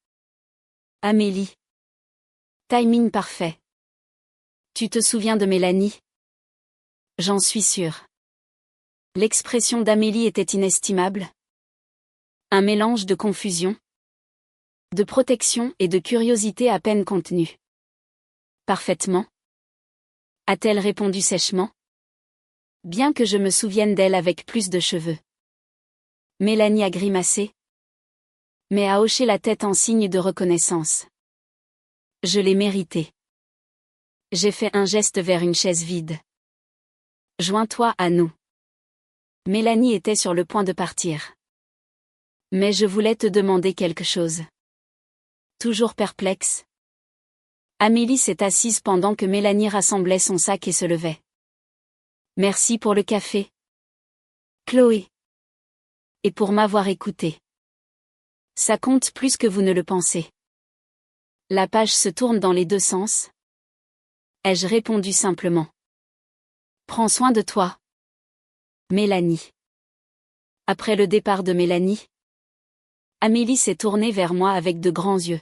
Amélie. Timing parfait. Tu te souviens de Mélanie? J'en suis sûre. L'expression d'Amélie était inestimable. Un mélange de confusion, de protection et de curiosité à peine contenue. Parfaitement. A-t-elle répondu sèchement? Bien que je me souvienne d'elle avec plus de cheveux. Mélanie a grimacé, mais a hoché la tête en signe de reconnaissance. Je l'ai mérité. J'ai fait un geste vers une chaise vide. Joins-toi à nous. Mélanie était sur le point de partir. Mais je voulais te demander quelque chose. Toujours perplexe. Amélie s'est assise pendant que Mélanie rassemblait son sac et se levait. Merci pour le café, Chloé. Et pour m'avoir écouté. Ça compte plus que vous ne le pensez. La page se tourne dans les deux sens. Ai-je répondu simplement. Prends soin de toi. Mélanie. Après le départ de Mélanie, Amélie s'est tournée vers moi avec de grands yeux.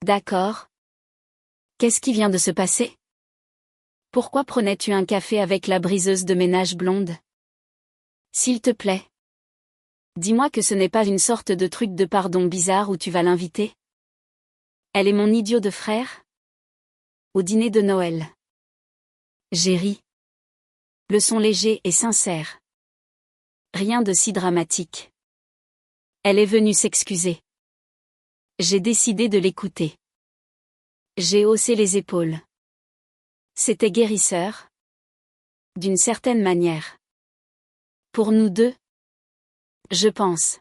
D'accord. Qu'est-ce qui vient de se passer? Pourquoi prenais-tu un café avec la briseuse de ménage blonde? S'il te plaît. Dis-moi que ce n'est pas une sorte de truc de pardon bizarre où tu vas l'inviter. Elle est mon idiot de frère? Au dîner de Noël. J'ai ri. Le son léger et sincère. Rien de si dramatique. Elle est venue s'excuser. J'ai décidé de l'écouter. J'ai haussé les épaules. C'était guérisseur. D'une certaine manière. Pour nous deux? Je pense.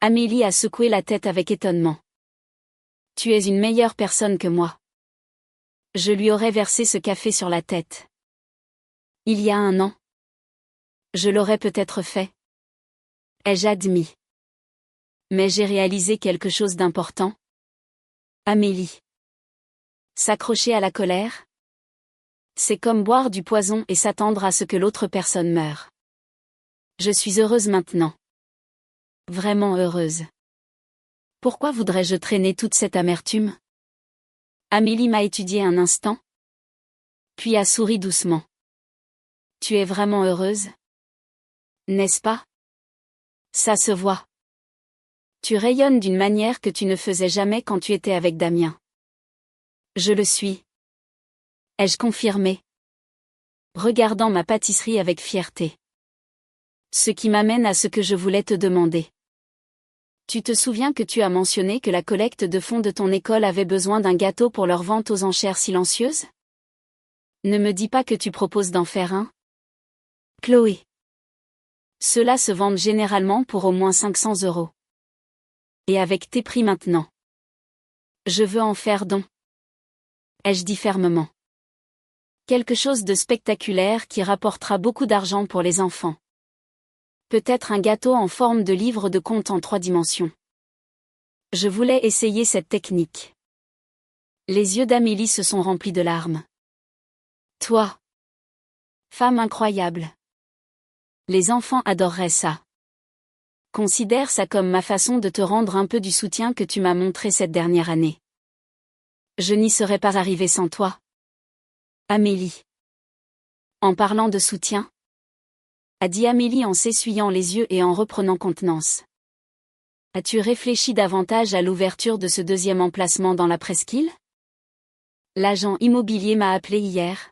Amélie a secoué la tête avec étonnement. Tu es une meilleure personne que moi. Je lui aurais versé ce café sur la tête. Il y a un an. Je l'aurais peut-être fait. Ai-je admis. Mais j'ai réalisé quelque chose d'important. Amélie. S'accrocher à la colère? C'est comme boire du poison et s'attendre à ce que l'autre personne meure. Je suis heureuse maintenant. Vraiment heureuse. Pourquoi voudrais-je traîner toute cette amertume? Amélie m'a étudié un instant, puis a souri doucement. Tu es vraiment heureuse? N'est-ce pas? Ça se voit. Tu rayonnes d'une manière que tu ne faisais jamais quand tu étais avec Damien. Je le suis. Ai-je confirmé? Regardant ma pâtisserie avec fierté. Ce qui m'amène à ce que je voulais te demander. Tu te souviens que tu as mentionné que la collecte de fonds de ton école avait besoin d'un gâteau pour leur vente aux enchères silencieuses? Ne me dis pas que tu proposes d'en faire un. Chloé. Ceux-là se vendent généralement pour au moins 500 €. Et avec tes prix maintenant. Je veux en faire don. Ai-je dit fermement. Quelque chose de spectaculaire qui rapportera beaucoup d'argent pour les enfants. Peut-être un gâteau en forme de livre de contes en 3 dimensions. Je voulais essayer cette technique. Les yeux d'Amélie se sont remplis de larmes. Toi. Femme incroyable. Les enfants adoreraient ça. Considère ça comme ma façon de te rendre un peu du soutien que tu m'as montré cette dernière année. Je n'y serais pas arrivée sans toi. Amélie. En parlant de soutien? A dit Amélie en s'essuyant les yeux et en reprenant contenance. As-tu réfléchi davantage à l'ouverture de ce deuxième emplacement dans la presqu'île? L'agent immobilier m'a appelé hier.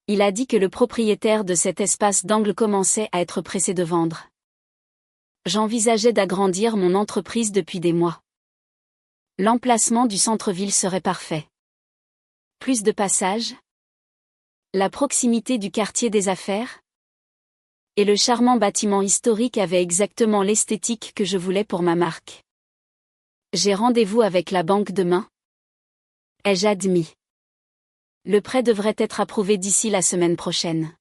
Il a dit que le propriétaire de cet espace d'angle commençait à être pressé de vendre. J'envisageais d'agrandir mon entreprise depuis des mois. L'emplacement du centre-ville serait parfait. Plus de passages? La proximité du quartier des affaires? Et le charmant bâtiment historique avait exactement l'esthétique que je voulais pour ma marque. J'ai rendez-vous avec la banque demain. Ai-je admis. Le prêt devrait être approuvé d'ici la semaine prochaine.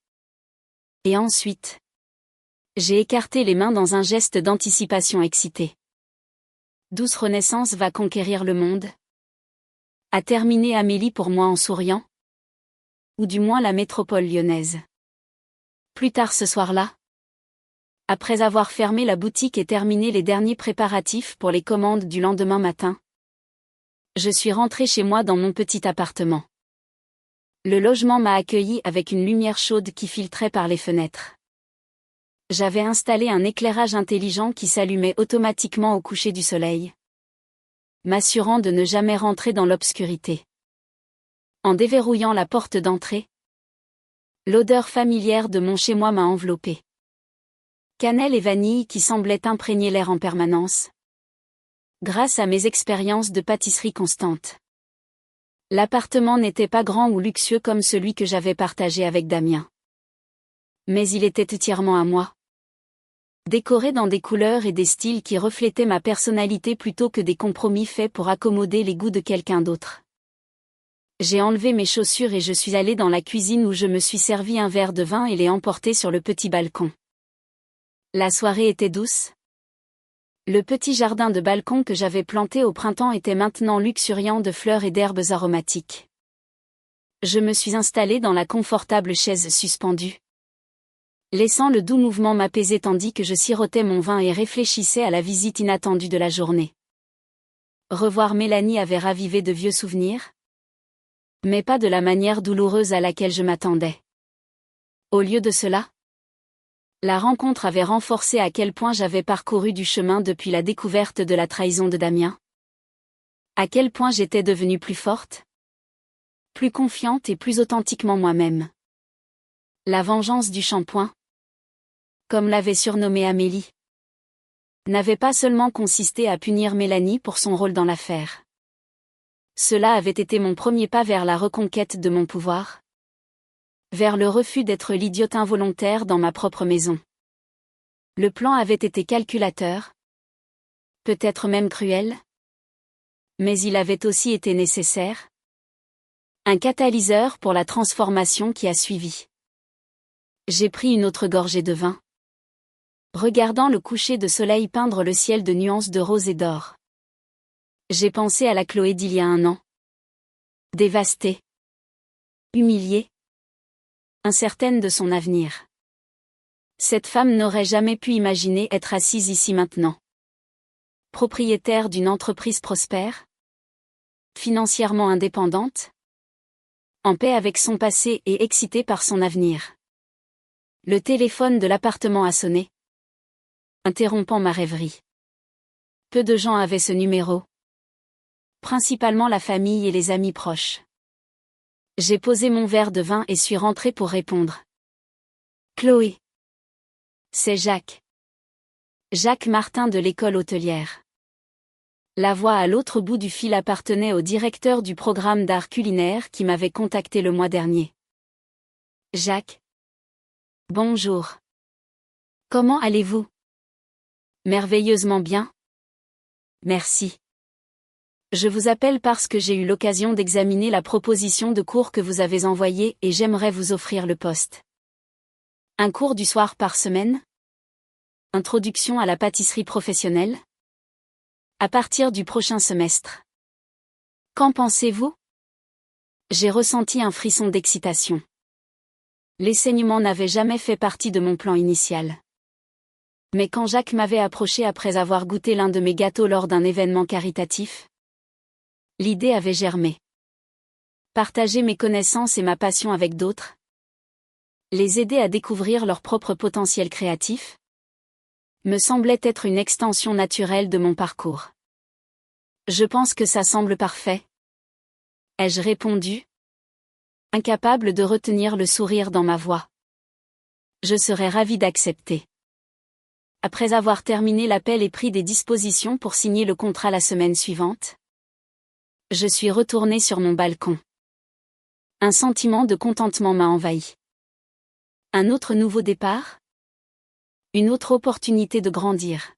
Et ensuite, j'ai écarté les mains dans un geste d'anticipation excitée. Douce Renaissance va conquérir le monde? A terminé Amélie pour moi en souriant. Ou du moins la métropole lyonnaise. Plus tard ce soir-là, après avoir fermé la boutique et terminé les derniers préparatifs pour les commandes du lendemain matin, je suis rentrée chez moi dans mon petit appartement. Le logement m'a accueilli avec une lumière chaude qui filtrait par les fenêtres. J'avais installé un éclairage intelligent qui s'allumait automatiquement au coucher du soleil, m'assurant de ne jamais rentrer dans l'obscurité. En déverrouillant la porte d'entrée, l'odeur familière de mon chez-moi m'a enveloppée. Cannelle et vanille qui semblaient imprégner l'air en permanence, grâce à mes expériences de pâtisserie constantes. L'appartement n'était pas grand ou luxueux comme celui que j'avais partagé avec Damien. Mais il était entièrement à moi. Décoré dans des couleurs et des styles qui reflétaient ma personnalité plutôt que des compromis faits pour accommoder les goûts de quelqu'un d'autre. J'ai enlevé mes chaussures et je suis allée dans la cuisine où je me suis servi un verre de vin et l'ai emporté sur le petit balcon. La soirée était douce. Le petit jardin de balcon que j'avais planté au printemps était maintenant luxuriant de fleurs et d'herbes aromatiques. Je me suis installée dans la confortable chaise suspendue, laissant le doux mouvement m'apaiser tandis que je sirotais mon vin et réfléchissais à la visite inattendue de la journée. Revoir Mélanie avait ravivé de vieux souvenirs, mais pas de la manière douloureuse à laquelle je m'attendais. Au lieu de cela, la rencontre avait renforcé à quel point j'avais parcouru du chemin depuis la découverte de la trahison de Damien. À quel point j'étais devenue plus forte, plus confiante et plus authentiquement moi-même. La vengeance du shampoing, comme l'avait surnommée Amélie, n'avait pas seulement consisté à punir Mélanie pour son rôle dans l'affaire. Cela avait été mon premier pas vers la reconquête de mon pouvoir, vers le refus d'être l'idiote involontaire dans ma propre maison. Le plan avait été calculateur, peut-être même cruel, mais il avait aussi été nécessaire, un catalyseur pour la transformation qui a suivi. J'ai pris une autre gorgée de vin, regardant le coucher de soleil peindre le ciel de nuances de rose et d'or. J'ai pensé à la Chloé d'il y a un an, dévastée, humiliée, incertaine de son avenir. Cette femme n'aurait jamais pu imaginer être assise ici maintenant. Propriétaire d'une entreprise prospère, financièrement indépendante, en paix avec son passé et excitée par son avenir. Le téléphone de l'appartement a sonné, interrompant ma rêverie. Peu de gens avaient ce numéro, principalement la famille et les amis proches. J'ai posé mon verre de vin et suis rentrée pour répondre. Chloé. C'est Jacques. Jacques Martin de l'école hôtelière. La voix à l'autre bout du fil appartenait au directeur du programme d'art culinaire qui m'avait contacté le mois dernier. Jacques. Bonjour. Comment allez-vous? Merveilleusement bien. Merci. Je vous appelle parce que j'ai eu l'occasion d'examiner la proposition de cours que vous avez envoyée et j'aimerais vous offrir le poste. Un cours du soir par semaine? Introduction à la pâtisserie professionnelle? À partir du prochain semestre. Qu'en pensez-vous? J'ai ressenti un frisson d'excitation. L'enseignement n'avait jamais fait partie de mon plan initial. Mais quand Jacques m'avait approché après avoir goûté l'un de mes gâteaux lors d'un événement caritatif, l'idée avait germé. Partager mes connaissances et ma passion avec d'autres, les aider à découvrir leur propre potentiel créatif, me semblait être une extension naturelle de mon parcours. Je pense que ça semble parfait, ai-je répondu, incapable de retenir le sourire dans ma voix. Je serais ravie d'accepter. Après avoir terminé l'appel et pris des dispositions pour signer le contrat la semaine suivante, je suis retournée sur mon balcon. Un sentiment de contentement m'a envahi. Un autre nouveau départ? Une autre opportunité de grandir.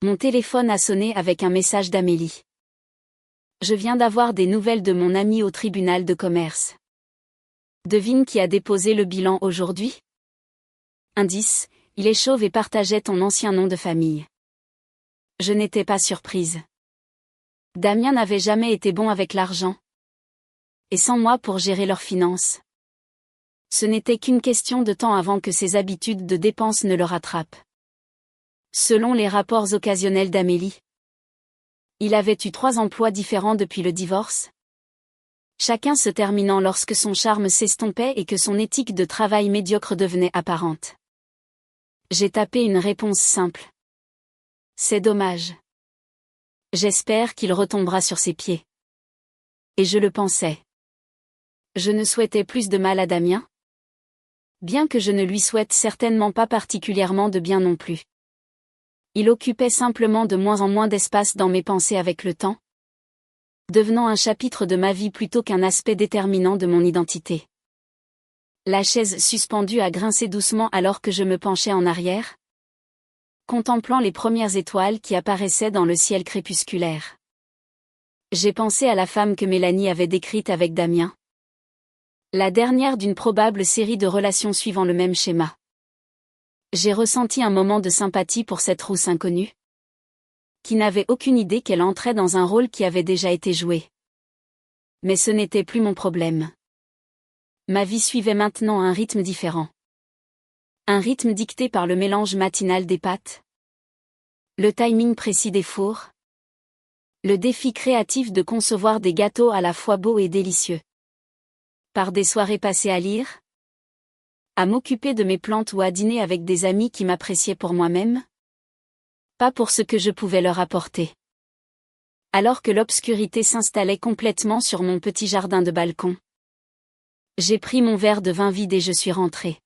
Mon téléphone a sonné avec un message d'Amélie. Je viens d'avoir des nouvelles de mon ami au tribunal de commerce. Devine qui a déposé le bilan aujourd'hui? Indice, il est chauve et partageait ton ancien nom de famille. Je n'étais pas surprise. Damien n'avait jamais été bon avec l'argent. et sans moi pour gérer leurs finances. Ce n'était qu'une question de temps avant que ses habitudes de dépenses ne le rattrapent. Selon les rapports occasionnels d'Amélie, il avait eu 3 emplois différents depuis le divorce, chacun se terminant lorsque son charme s'estompait et que son éthique de travail médiocre devenait apparente. J'ai tapé une réponse simple. C'est dommage. J'espère qu'il retombera sur ses pieds. Et je le pensais. Je ne souhaitais plus de mal à Damien, bien que je ne lui souhaite certainement pas particulièrement de bien non plus. Il occupait simplement de moins en moins d'espace dans mes pensées avec le temps, devenant un chapitre de ma vie plutôt qu'un aspect déterminant de mon identité. La chaise suspendue a grincé doucement alors que je me penchais en arrière, contemplant les premières étoiles qui apparaissaient dans le ciel crépusculaire. J'ai pensé à la femme que Mélanie avait décrite avec Damien, la dernière d'une probable série de relations suivant le même schéma. J'ai ressenti un moment de sympathie pour cette rousse inconnue, qui n'avait aucune idée qu'elle entrait dans un rôle qui avait déjà été joué. Mais ce n'était plus mon problème. Ma vie suivait maintenant un rythme différent. Un rythme dicté par le mélange matinal des pâtes, le timing précis des fours, le défi créatif de concevoir des gâteaux à la fois beaux et délicieux. Par des soirées passées à lire, à m'occuper de mes plantes ou à dîner avec des amis qui m'appréciaient pour moi-même, pas pour ce que je pouvais leur apporter. Alors que l'obscurité s'installait complètement sur mon petit jardin de balcon, j'ai pris mon verre de vin vide et je suis rentrée.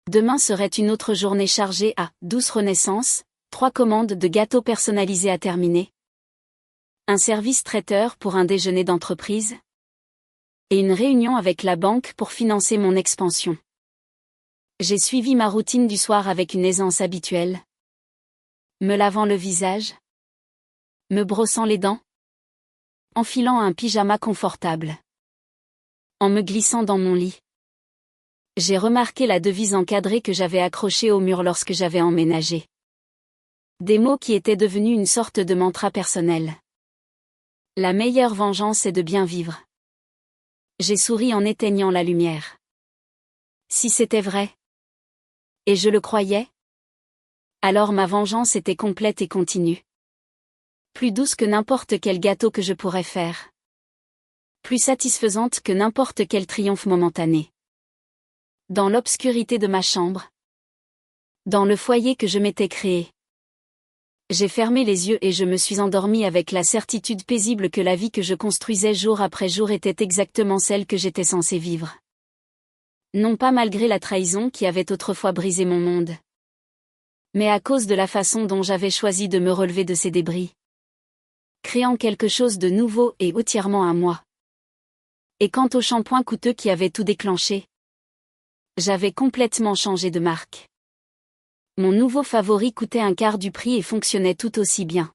Demain serait une autre journée chargée à douce renaissance, 3 commandes de gâteaux personnalisés à terminer, un service traiteur pour un déjeuner d'entreprise, et une réunion avec la banque pour financer mon expansion. J'ai suivi ma routine du soir avec une aisance habituelle, me lavant le visage, me brossant les dents, enfilant un pyjama confortable, en me glissant dans mon lit. J'ai remarqué la devise encadrée que j'avais accrochée au mur lorsque j'avais emménagé. Des mots qui étaient devenus une sorte de mantra personnel. La meilleure vengeance est de bien vivre. J'ai souri en éteignant la lumière. Si c'était vrai, et je le croyais, alors ma vengeance était complète et continue. Plus douce que n'importe quel gâteau que je pourrais faire. Plus satisfaisante que n'importe quel triomphe momentané. Dans l'obscurité de ma chambre, dans le foyer que je m'étais créé, j'ai fermé les yeux et je me suis endormie avec la certitude paisible que la vie que je construisais jour après jour était exactement celle que j'étais censée vivre. Non pas malgré la trahison qui avait autrefois brisé mon monde, mais à cause de la façon dont j'avais choisi de me relever de ces débris, créant quelque chose de nouveau et entièrement à moi. Et quant au shampoing coûteux qui avait tout déclenché, j'avais complètement changé de marque. Mon nouveau favori coûtait un quart du prix et fonctionnait tout aussi bien.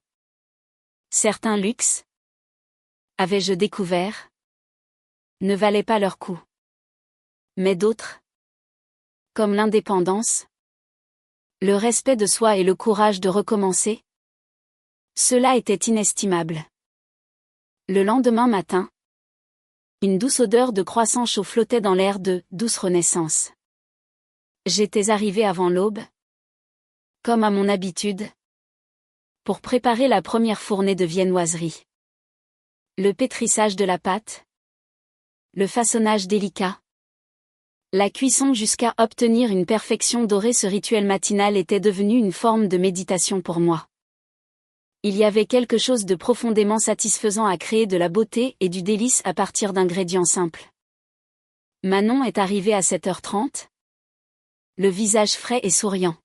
Certains luxes, avais-je découvert, ne valaient pas leur coût. Mais d'autres, comme l'indépendance, le respect de soi et le courage de recommencer, cela était inestimable. Le lendemain matin, une douce odeur de croissant chaud flottait dans l'air de douce renaissance. J'étais arrivée avant l'aube, comme à mon habitude, pour préparer la première fournée de viennoiserie. Le pétrissage de la pâte, le façonnage délicat, la cuisson jusqu'à obtenir une perfection dorée, ce rituel matinal était devenu une forme de méditation pour moi. Il y avait quelque chose de profondément satisfaisant à créer de la beauté et du délice à partir d'ingrédients simples. Manon est arrivée à 7h30, le visage frais et souriant.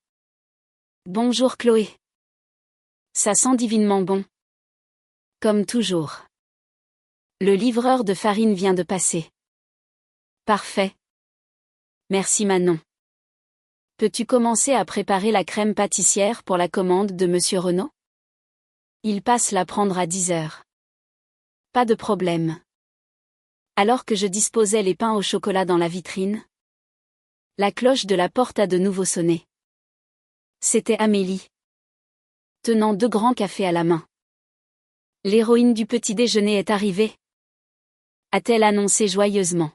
Bonjour Chloé. Ça sent divinement bon. Comme toujours. Le livreur de farine vient de passer. Parfait. Merci Manon. Peux-tu commencer à préparer la crème pâtissière pour la commande de Monsieur Renaud? Il passe la prendre à 10h. Pas de problème. Alors que je disposais les pains au chocolat dans la vitrine, la cloche de la porte a de nouveau sonné. C'était Amélie, tenant 2 grands cafés à la main. L'héroïne du petit déjeuner est arrivée. a-t-elle annoncé joyeusement.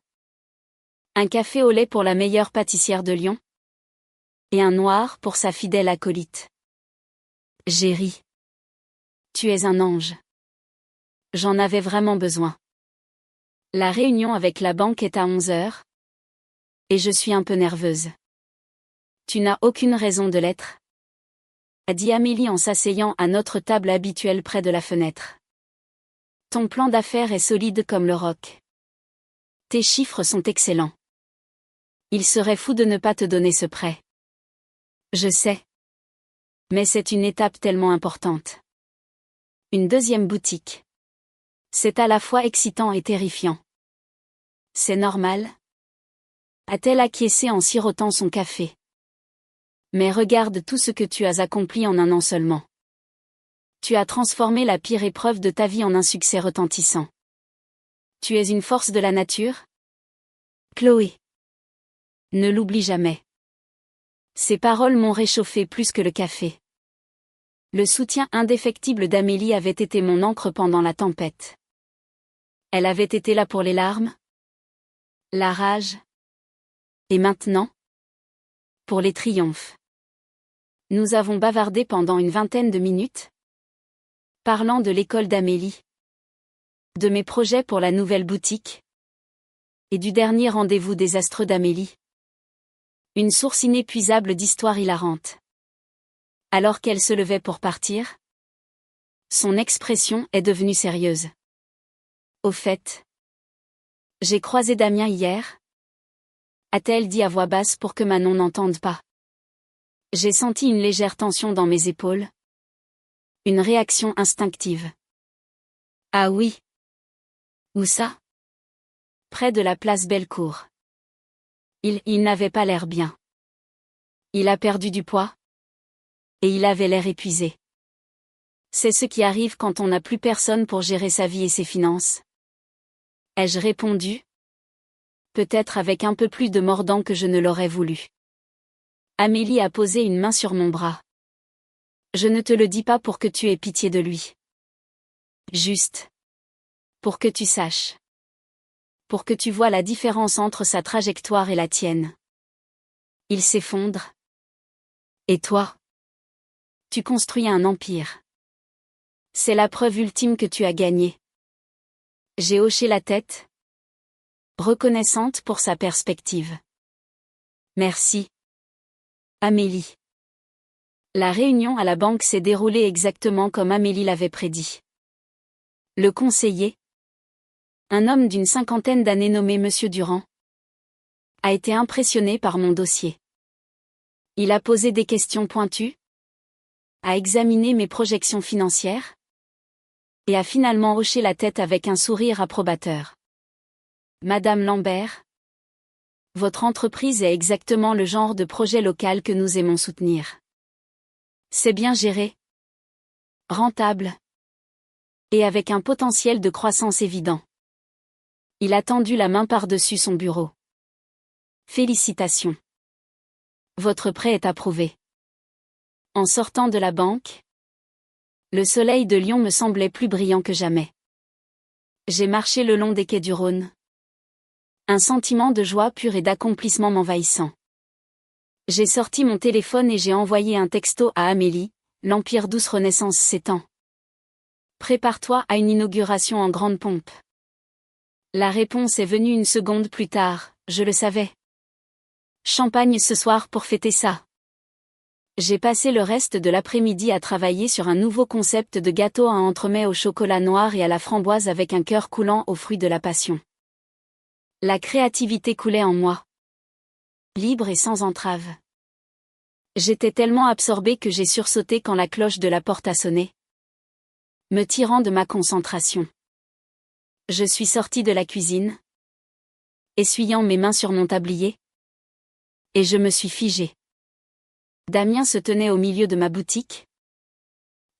Un café au lait pour la meilleure pâtissière de Lyon? Et un noir pour sa fidèle acolyte. J'ai ri. Tu es un ange. J'en avais vraiment besoin. La réunion avec la banque est à 11 heures. Et je suis un peu nerveuse. Tu n'as aucune raison de l'être, a dit Amélie en s'asseyant à notre table habituelle près de la fenêtre. Ton plan d'affaires est solide comme le roc. Tes chiffres sont excellents. Il serait fou de ne pas te donner ce prêt. Je sais. Mais c'est une étape tellement importante. Une deuxième boutique. C'est à la fois excitant et terrifiant. C'est normal? A-t-elle acquiescé en sirotant son café. Mais regarde tout ce que tu as accompli en un an seulement. Tu as transformé la pire épreuve de ta vie en un succès retentissant. Tu es une force de la nature? Chloé. Ne l'oublie jamais. Ces paroles m'ont réchauffé plus que le café. Le soutien indéfectible d'Amélie avait été mon ancre pendant la tempête. Elle avait été là pour les larmes, la rage. Et maintenant? Pour les triomphes. Nous avons bavardé pendant une vingtaine de minutes, parlant de l'école d'Amélie, de mes projets pour la nouvelle boutique, et du dernier rendez-vous désastreux d'Amélie. Une source inépuisable d'histoires hilarantes. Alors qu'elle se levait pour partir, son expression est devenue sérieuse. Au fait, j'ai croisé Damien hier, a-t-elle dit à voix basse pour que Manon n'entende pas. J'ai senti une légère tension dans mes épaules. Une réaction instinctive. Ah oui. Où ça? Près de la place Bellecour. Il n'avait pas l'air bien. Il a perdu du poids. Et il avait l'air épuisé. C'est ce qui arrive quand on n'a plus personne pour gérer sa vie et ses finances. Ai-je répondu? Peut-être avec un peu plus de mordant que je ne l'aurais voulu. Amélie a posé une main sur mon bras. Je ne te le dis pas pour que tu aies pitié de lui. Juste. Pour que tu saches. Pour que tu vois la différence entre sa trajectoire et la tienne. Il s'effondre. Et toi? Tu construis un empire. C'est la preuve ultime que tu as gagné. J'ai hoché la tête, reconnaissante pour sa perspective. Merci. Amélie. La réunion à la banque s'est déroulée exactement comme Amélie l'avait prédit. Le conseiller, un homme d'une cinquantaine d'années nommé Monsieur Durand, a été impressionné par mon dossier. Il a posé des questions pointues, a examiné mes projections financières, et a finalement hoché la tête avec un sourire approbateur. Madame Lambert, votre entreprise est exactement le genre de projet local que nous aimons soutenir. C'est bien géré, rentable, et avec un potentiel de croissance évident. Il a tendu la main par-dessus son bureau. Félicitations. Votre prêt est approuvé. En sortant de la banque, le soleil de Lyon me semblait plus brillant que jamais. J'ai marché le long des quais du Rhône. Un sentiment de joie pure et d'accomplissement m'envahissant. J'ai sorti mon téléphone et j'ai envoyé un texto à Amélie, l'Empire Douce Renaissance s'étend. Prépare-toi à une inauguration en grande pompe. La réponse est venue une seconde plus tard, je le savais. Champagne ce soir pour fêter ça. J'ai passé le reste de l'après-midi à travailler sur un nouveau concept de gâteau à entremets au chocolat noir et à la framboise avec un cœur coulant aux fruits de la passion. La créativité coulait en moi. Libre et sans entrave. J'étais tellement absorbée que j'ai sursauté quand la cloche de la porte a sonné, me tirant de ma concentration. Je suis sortie de la cuisine, essuyant mes mains sur mon tablier, et je me suis figée. Damien se tenait au milieu de ma boutique,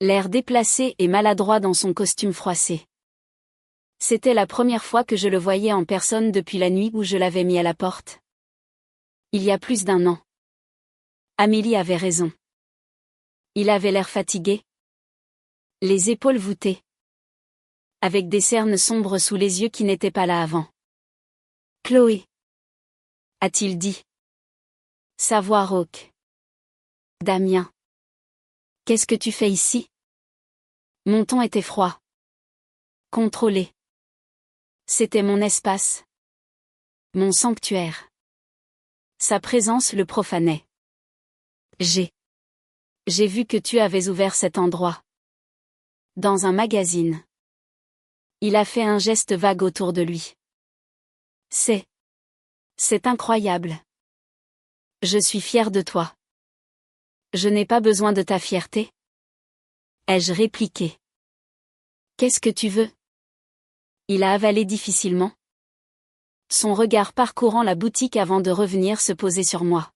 l'air déplacé et maladroit dans son costume froissé. C'était la première fois que je le voyais en personne depuis la nuit où je l'avais mis à la porte. Il y a plus d'un an. Amélie avait raison. Il avait l'air fatigué, les épaules voûtées. avec des cernes sombres sous les yeux qui n'étaient pas là avant. Chloé, a-t-il dit. Sa voix rauque. Damien. Qu'est-ce que tu fais ici? Mon ton était froid. Contrôlé. C'était mon espace. Mon sanctuaire. Sa présence le profanait. J'ai vu que tu avais ouvert cet endroit. Dans un magazine. Il a fait un geste vague autour de lui. C'est incroyable. Je suis fière de toi. Je n'ai pas besoin de ta fierté. Ai-je répliqué. Qu'est-ce que tu veux? Il a avalé difficilement. Son regard parcourant la boutique avant de revenir se poser sur moi.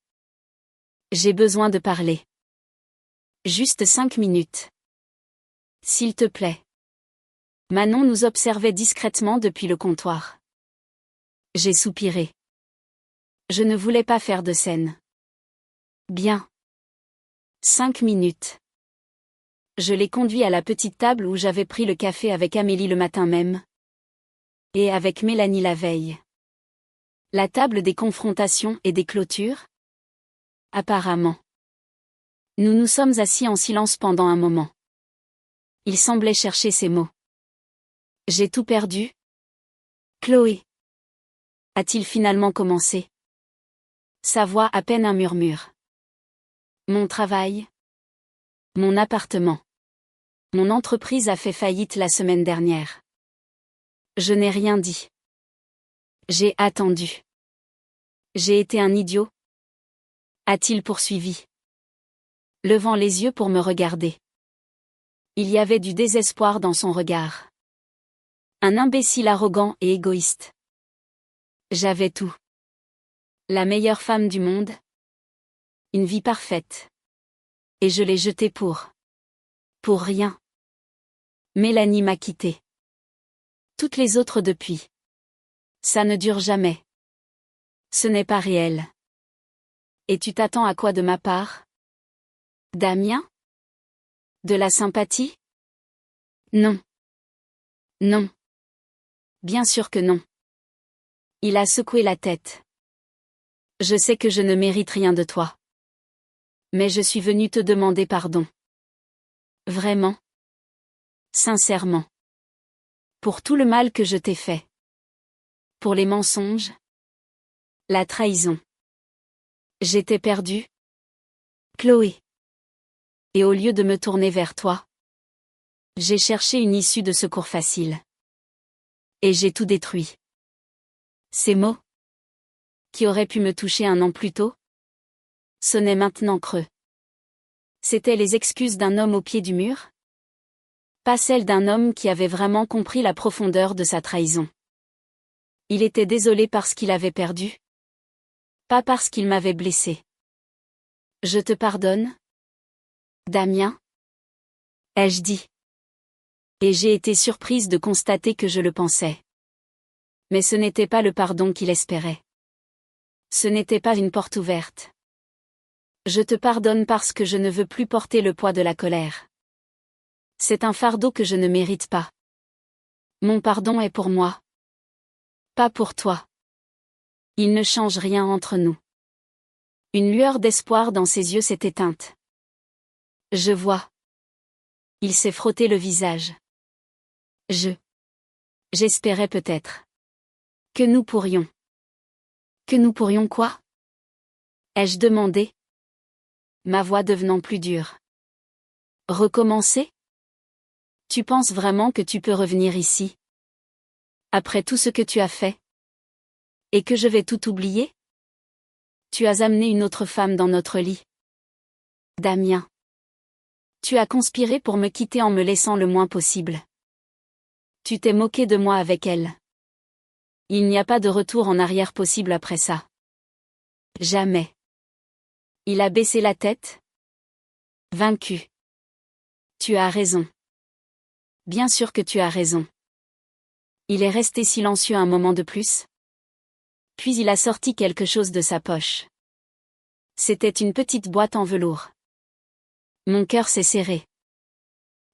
J'ai besoin de parler. Juste 5 minutes. S'il te plaît. Manon nous observait discrètement depuis le comptoir. J'ai soupiré. Je ne voulais pas faire de scène. Bien. 5 minutes. Je l'ai conduit à la petite table où j'avais pris le café avec Amélie le matin même. Et avec Mélanie la veille. La table des confrontations et des clôtures? Apparemment. Nous nous sommes assis en silence pendant un moment. Il semblait chercher ses mots. J'ai tout perdu? Chloé. A-t-il finalement commencé? Sa voix à peine un murmure. Mon travail. Mon appartement. Mon entreprise a fait faillite la semaine dernière. Je n'ai rien dit. J'ai attendu. J'ai été un idiot? A-t-il poursuivi, levant les yeux pour me regarder. Il y avait du désespoir dans son regard. Un imbécile arrogant et égoïste. J'avais tout. La meilleure femme du monde. Une vie parfaite. Et je l'ai jetée pour rien. Mélanie m'a quitté. Toutes les autres depuis. Ça ne dure jamais. Ce n'est pas réel. Et tu t'attends à quoi de ma part? Damien? De la sympathie? Non. Non. Bien sûr que non. Il a secoué la tête. Je sais que je ne mérite rien de toi. Mais je suis venu te demander pardon. Vraiment? Sincèrement. Pour tout le mal que je t'ai fait. Pour les mensonges. La trahison. J'étais perdue. Chloé. Et au lieu de me tourner vers toi, j'ai cherché une issue de secours facile. Et j'ai tout détruit. Ces mots, qui auraient pu me toucher un an plus tôt, sonnaient maintenant creux. C'étaient les excuses d'un homme au pied du mur? Pas celles d'un homme qui avait vraiment compris la profondeur de sa trahison. Il était désolé parce qu'il avait perdu. Pas parce qu'il m'avait blessé. Je te pardonne? Damien? Ai-je dit. Et j'ai été surprise de constater que je le pensais. Mais ce n'était pas le pardon qu'il espérait. Ce n'était pas une porte ouverte. Je te pardonne parce que je ne veux plus porter le poids de la colère. C'est un fardeau que je ne mérite pas. Mon pardon est pour moi. Pas pour toi. Il ne change rien entre nous. Une lueur d'espoir dans ses yeux s'est éteinte. Je vois. Il s'est frotté le visage. J'espérais peut-être. Que nous pourrions. Que nous pourrions quoi? Ai-je demandé? Ma voix devenant plus dure. Recommencer? Tu penses vraiment que tu peux revenir ici? Après tout ce que tu as fait? Et que je vais tout oublier? Tu as amené une autre femme dans notre lit. Damien. Tu as conspiré pour me quitter en me laissant le moins possible. Tu t'es moqué de moi avec elle. Il n'y a pas de retour en arrière possible après ça. Jamais. Il a baissé la tête? Vaincu. Tu as raison. Bien sûr que tu as raison. Il est resté silencieux un moment de plus. Puis il a sorti quelque chose de sa poche. C'était une petite boîte en velours. Mon cœur s'est serré.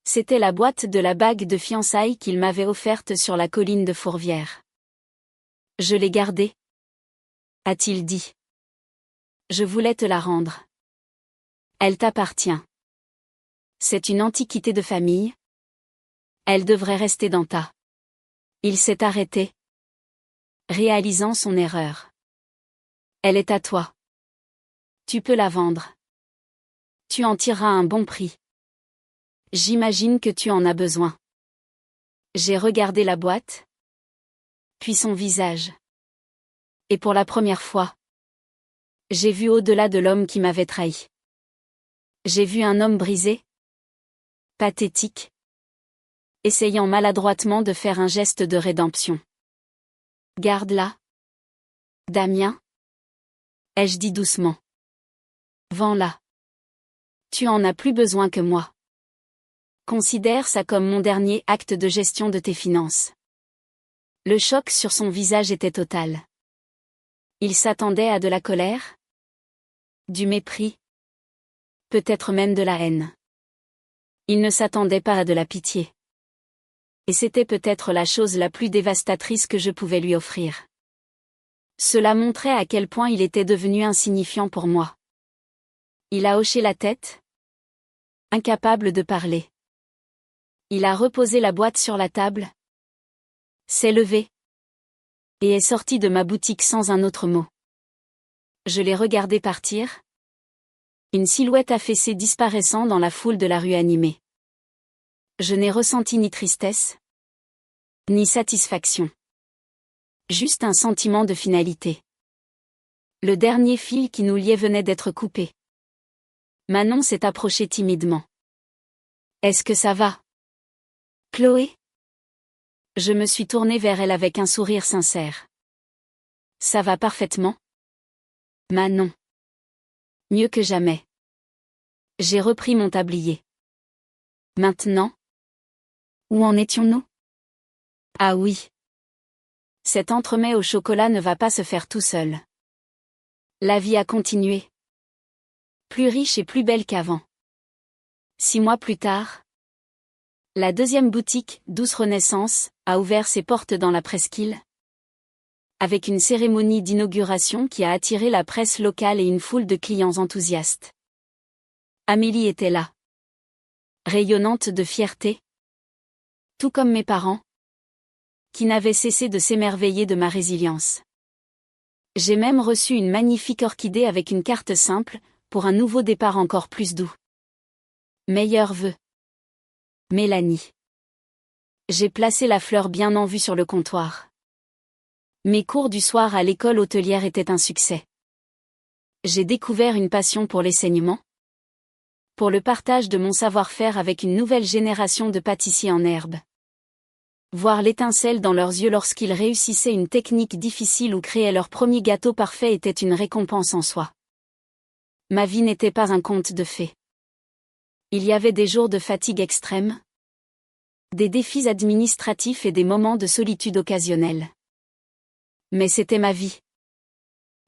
C'était la boîte de la bague de fiançailles qu'il m'avait offerte sur la colline de Fourvière. Je l'ai gardée, a-t-il dit. Je voulais te la rendre. Elle t'appartient. C'est une antiquité de famille. Elle devrait rester dans ta. Il s'est arrêté, réalisant son erreur. Elle est à toi. Tu peux la vendre. Tu en tireras un bon prix. J'imagine que tu en as besoin. J'ai regardé la boîte, puis son visage. Et pour la première fois, j'ai vu au-delà de l'homme qui m'avait trahi. J'ai vu un homme brisé, pathétique, essayant maladroitement de faire un geste de rédemption. Garde-la, Damien, ai-je dit doucement. Vends-la. Tu en as plus besoin que moi. Considère ça comme mon dernier acte de gestion de tes finances. Le choc sur son visage était total. Il s'attendait à de la colère, du mépris, peut-être même de la haine. Il ne s'attendait pas à de la pitié. Et c'était peut-être la chose la plus dévastatrice que je pouvais lui offrir. Cela montrait à quel point il était devenu insignifiant pour moi. Il a hoché la tête, incapable de parler. Il a reposé la boîte sur la table, s'est levé, et est sorti de ma boutique sans un autre mot. Je l'ai regardé partir, une silhouette affaissée disparaissant dans la foule de la rue animée. Je n'ai ressenti ni tristesse, ni satisfaction. Juste un sentiment de finalité. Le dernier fil qui nous liait venait d'être coupé. Manon s'est approchée timidement. Est-ce que ça va, Chloé? Je me suis tournée vers elle avec un sourire sincère. Ça va parfaitement, Manon. Mieux que jamais. J'ai repris mon tablier. Maintenant? Où en étions-nous? Ah oui. Cet entremets au chocolat ne va pas se faire tout seul. La vie a continué. Plus riche et plus belle qu'avant. 6 mois plus tard, la deuxième boutique, Douce Renaissance, a ouvert ses portes dans la presqu'île. Avec une cérémonie d'inauguration qui a attiré la presse locale et une foule de clients enthousiastes. Amélie était là. Rayonnante de fierté. Tout comme mes parents, qui n'avaient cessé de s'émerveiller de ma résilience. J'ai même reçu une magnifique orchidée avec une carte simple, pour un nouveau départ encore plus doux. Meilleurs vœux. Mélanie. J'ai placé la fleur bien en vue sur le comptoir. Mes cours du soir à l'école hôtelière étaient un succès. J'ai découvert une passion pour l'enseignement, pour le partage de mon savoir-faire avec une nouvelle génération de pâtissiers en herbe. Voir l'étincelle dans leurs yeux lorsqu'ils réussissaient une technique difficile ou créaient leur premier gâteau parfait était une récompense en soi. Ma vie n'était pas un conte de fées. Il y avait des jours de fatigue extrême, des défis administratifs et des moments de solitude occasionnels. Mais c'était ma vie.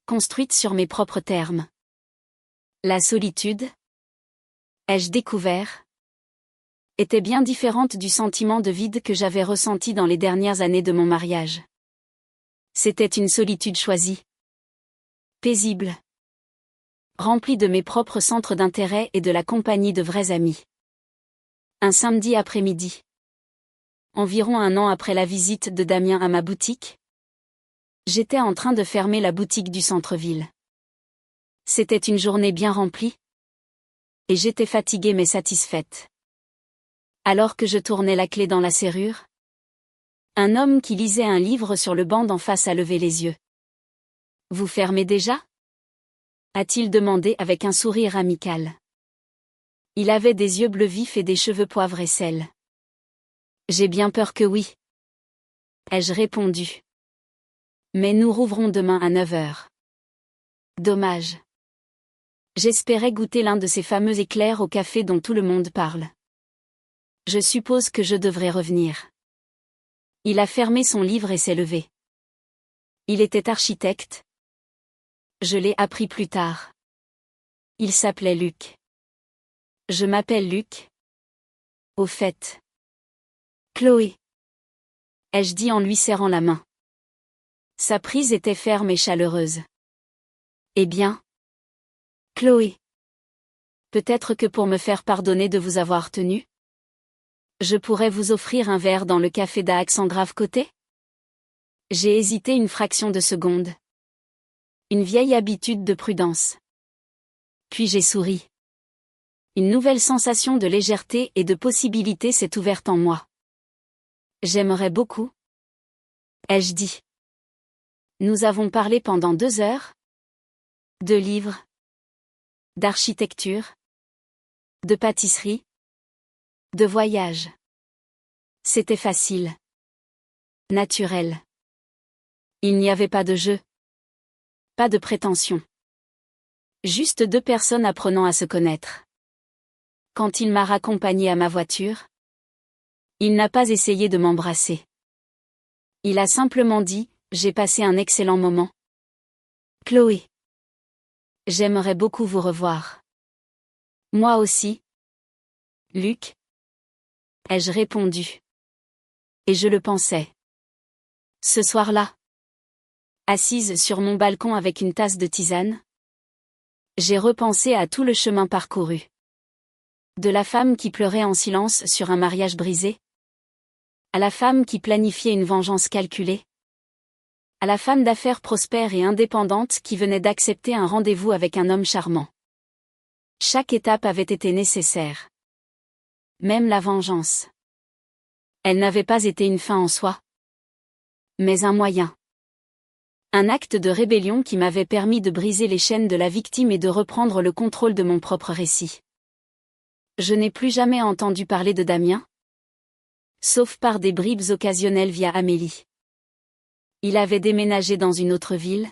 Construite sur mes propres termes. La solitude, ai-je découvert, était bien différente du sentiment de vide que j'avais ressenti dans les dernières années de mon mariage. C'était une solitude choisie. Paisible. Remplie de mes propres centres d'intérêt et de la compagnie de vrais amis. Un samedi après-midi. Environ 1 an après la visite de Damien à ma boutique, j'étais en train de fermer la boutique du centre-ville. C'était une journée bien remplie. Et j'étais fatiguée mais satisfaite. Alors que je tournais la clé dans la serrure, un homme qui lisait un livre sur le banc d'en face a levé les yeux. « Vous fermez déjà ?» a-t-il demandé avec un sourire amical. Il avait des yeux bleus vifs et des cheveux poivre et sel. « J'ai bien peur que oui. » ai-je répondu. « Mais nous rouvrons demain à 9 heures. » Dommage. J'espérais goûter l'un de ces fameux éclairs au café dont tout le monde parle. Je suppose que je devrais revenir. Il a fermé son livre et s'est levé. Il était architecte. Je l'ai appris plus tard. Il s'appelait Luc. Je m'appelle Luc. Au fait. Chloé. Ai-je dit en lui serrant la main. Sa prise était ferme et chaleureuse. Eh bien. Chloé. Peut-être que pour me faire pardonner de vous avoir tenu, je pourrais vous offrir un verre dans le café d'Aix en grave côté? J'ai hésité une fraction de seconde. Une vieille habitude de prudence. Puis j'ai souri. Une nouvelle sensation de légèreté et de possibilité s'est ouverte en moi. J'aimerais beaucoup. Ai-je dit. Nous avons parlé pendant 2 heures. De livres. D'architecture. De pâtisserie. De voyage. C'était facile. Naturel. Il n'y avait pas de jeu. Pas de prétention. Juste 2 personnes apprenant à se connaître. Quand il m'a raccompagné à ma voiture, il n'a pas essayé de m'embrasser. Il a simplement dit, j'ai passé un excellent moment. Chloé. J'aimerais beaucoup vous revoir. Moi aussi. Luc. Ai-je répondu. Et je le pensais. Ce soir-là. Assise sur mon balcon avec une tasse de tisane. J'ai repensé à tout le chemin parcouru. De la femme qui pleurait en silence sur un mariage brisé. À la femme qui planifiait une vengeance calculée. À la femme d'affaires prospère et indépendante qui venait d'accepter un rendez-vous avec un homme charmant. Chaque étape avait été nécessaire. Même la vengeance. Elle n'avait pas été une fin en soi. Mais un moyen. Un acte de rébellion qui m'avait permis de briser les chaînes de la victime et de reprendre le contrôle de mon propre récit. Je n'ai plus jamais entendu parler de Damien. Sauf par des bribes occasionnelles via Amélie. Il avait déménagé dans une autre ville.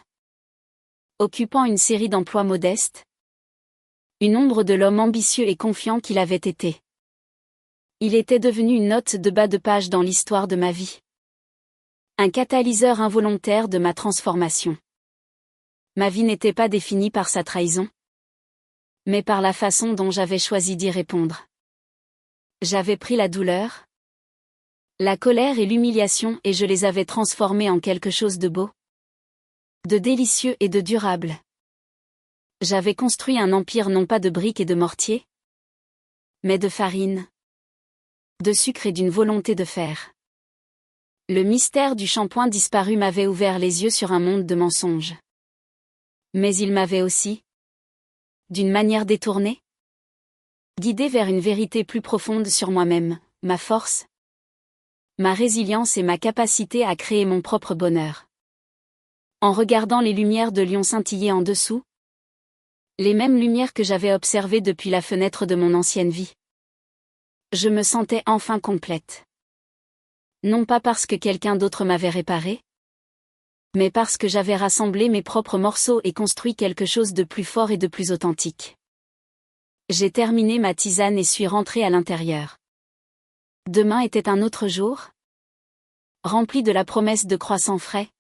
Occupant une série d'emplois modestes. Une ombre de l'homme ambitieux et confiant qu'il avait été. Il était devenu une note de bas de page dans l'histoire de ma vie. Un catalyseur involontaire de ma transformation. Ma vie n'était pas définie par sa trahison, mais par la façon dont j'avais choisi d'y répondre. J'avais pris la douleur, la colère et l'humiliation et je les avais transformées en quelque chose de beau, de délicieux et de durable. J'avais construit un empire non pas de briques et de mortier, mais de farine, de sucre et d'une volonté de faire. Le mystère du shampoing disparu m'avait ouvert les yeux sur un monde de mensonges. Mais il m'avait aussi, d'une manière détournée, guidé vers une vérité plus profonde sur moi-même, ma force, ma résilience et ma capacité à créer mon propre bonheur. En regardant les lumières de Lyon scintiller en dessous, les mêmes lumières que j'avais observées depuis la fenêtre de mon ancienne vie, je me sentais enfin complète. Non pas parce que quelqu'un d'autre m'avait réparé, mais parce que j'avais rassemblé mes propres morceaux et construit quelque chose de plus fort et de plus authentique. J'ai terminé ma tisane et suis rentrée à l'intérieur. Demain était un autre jour, rempli de la promesse de croissants frais,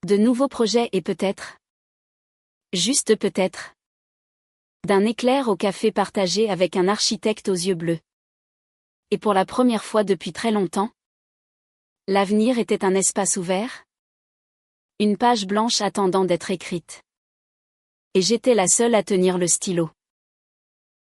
de nouveaux projets et peut-être, juste peut-être, d'un éclair au café partagé avec un architecte aux yeux bleus. Et pour la première fois depuis très longtemps, l'avenir était un espace ouvert, une page blanche attendant d'être écrite. Et j'étais la seule à tenir le stylo.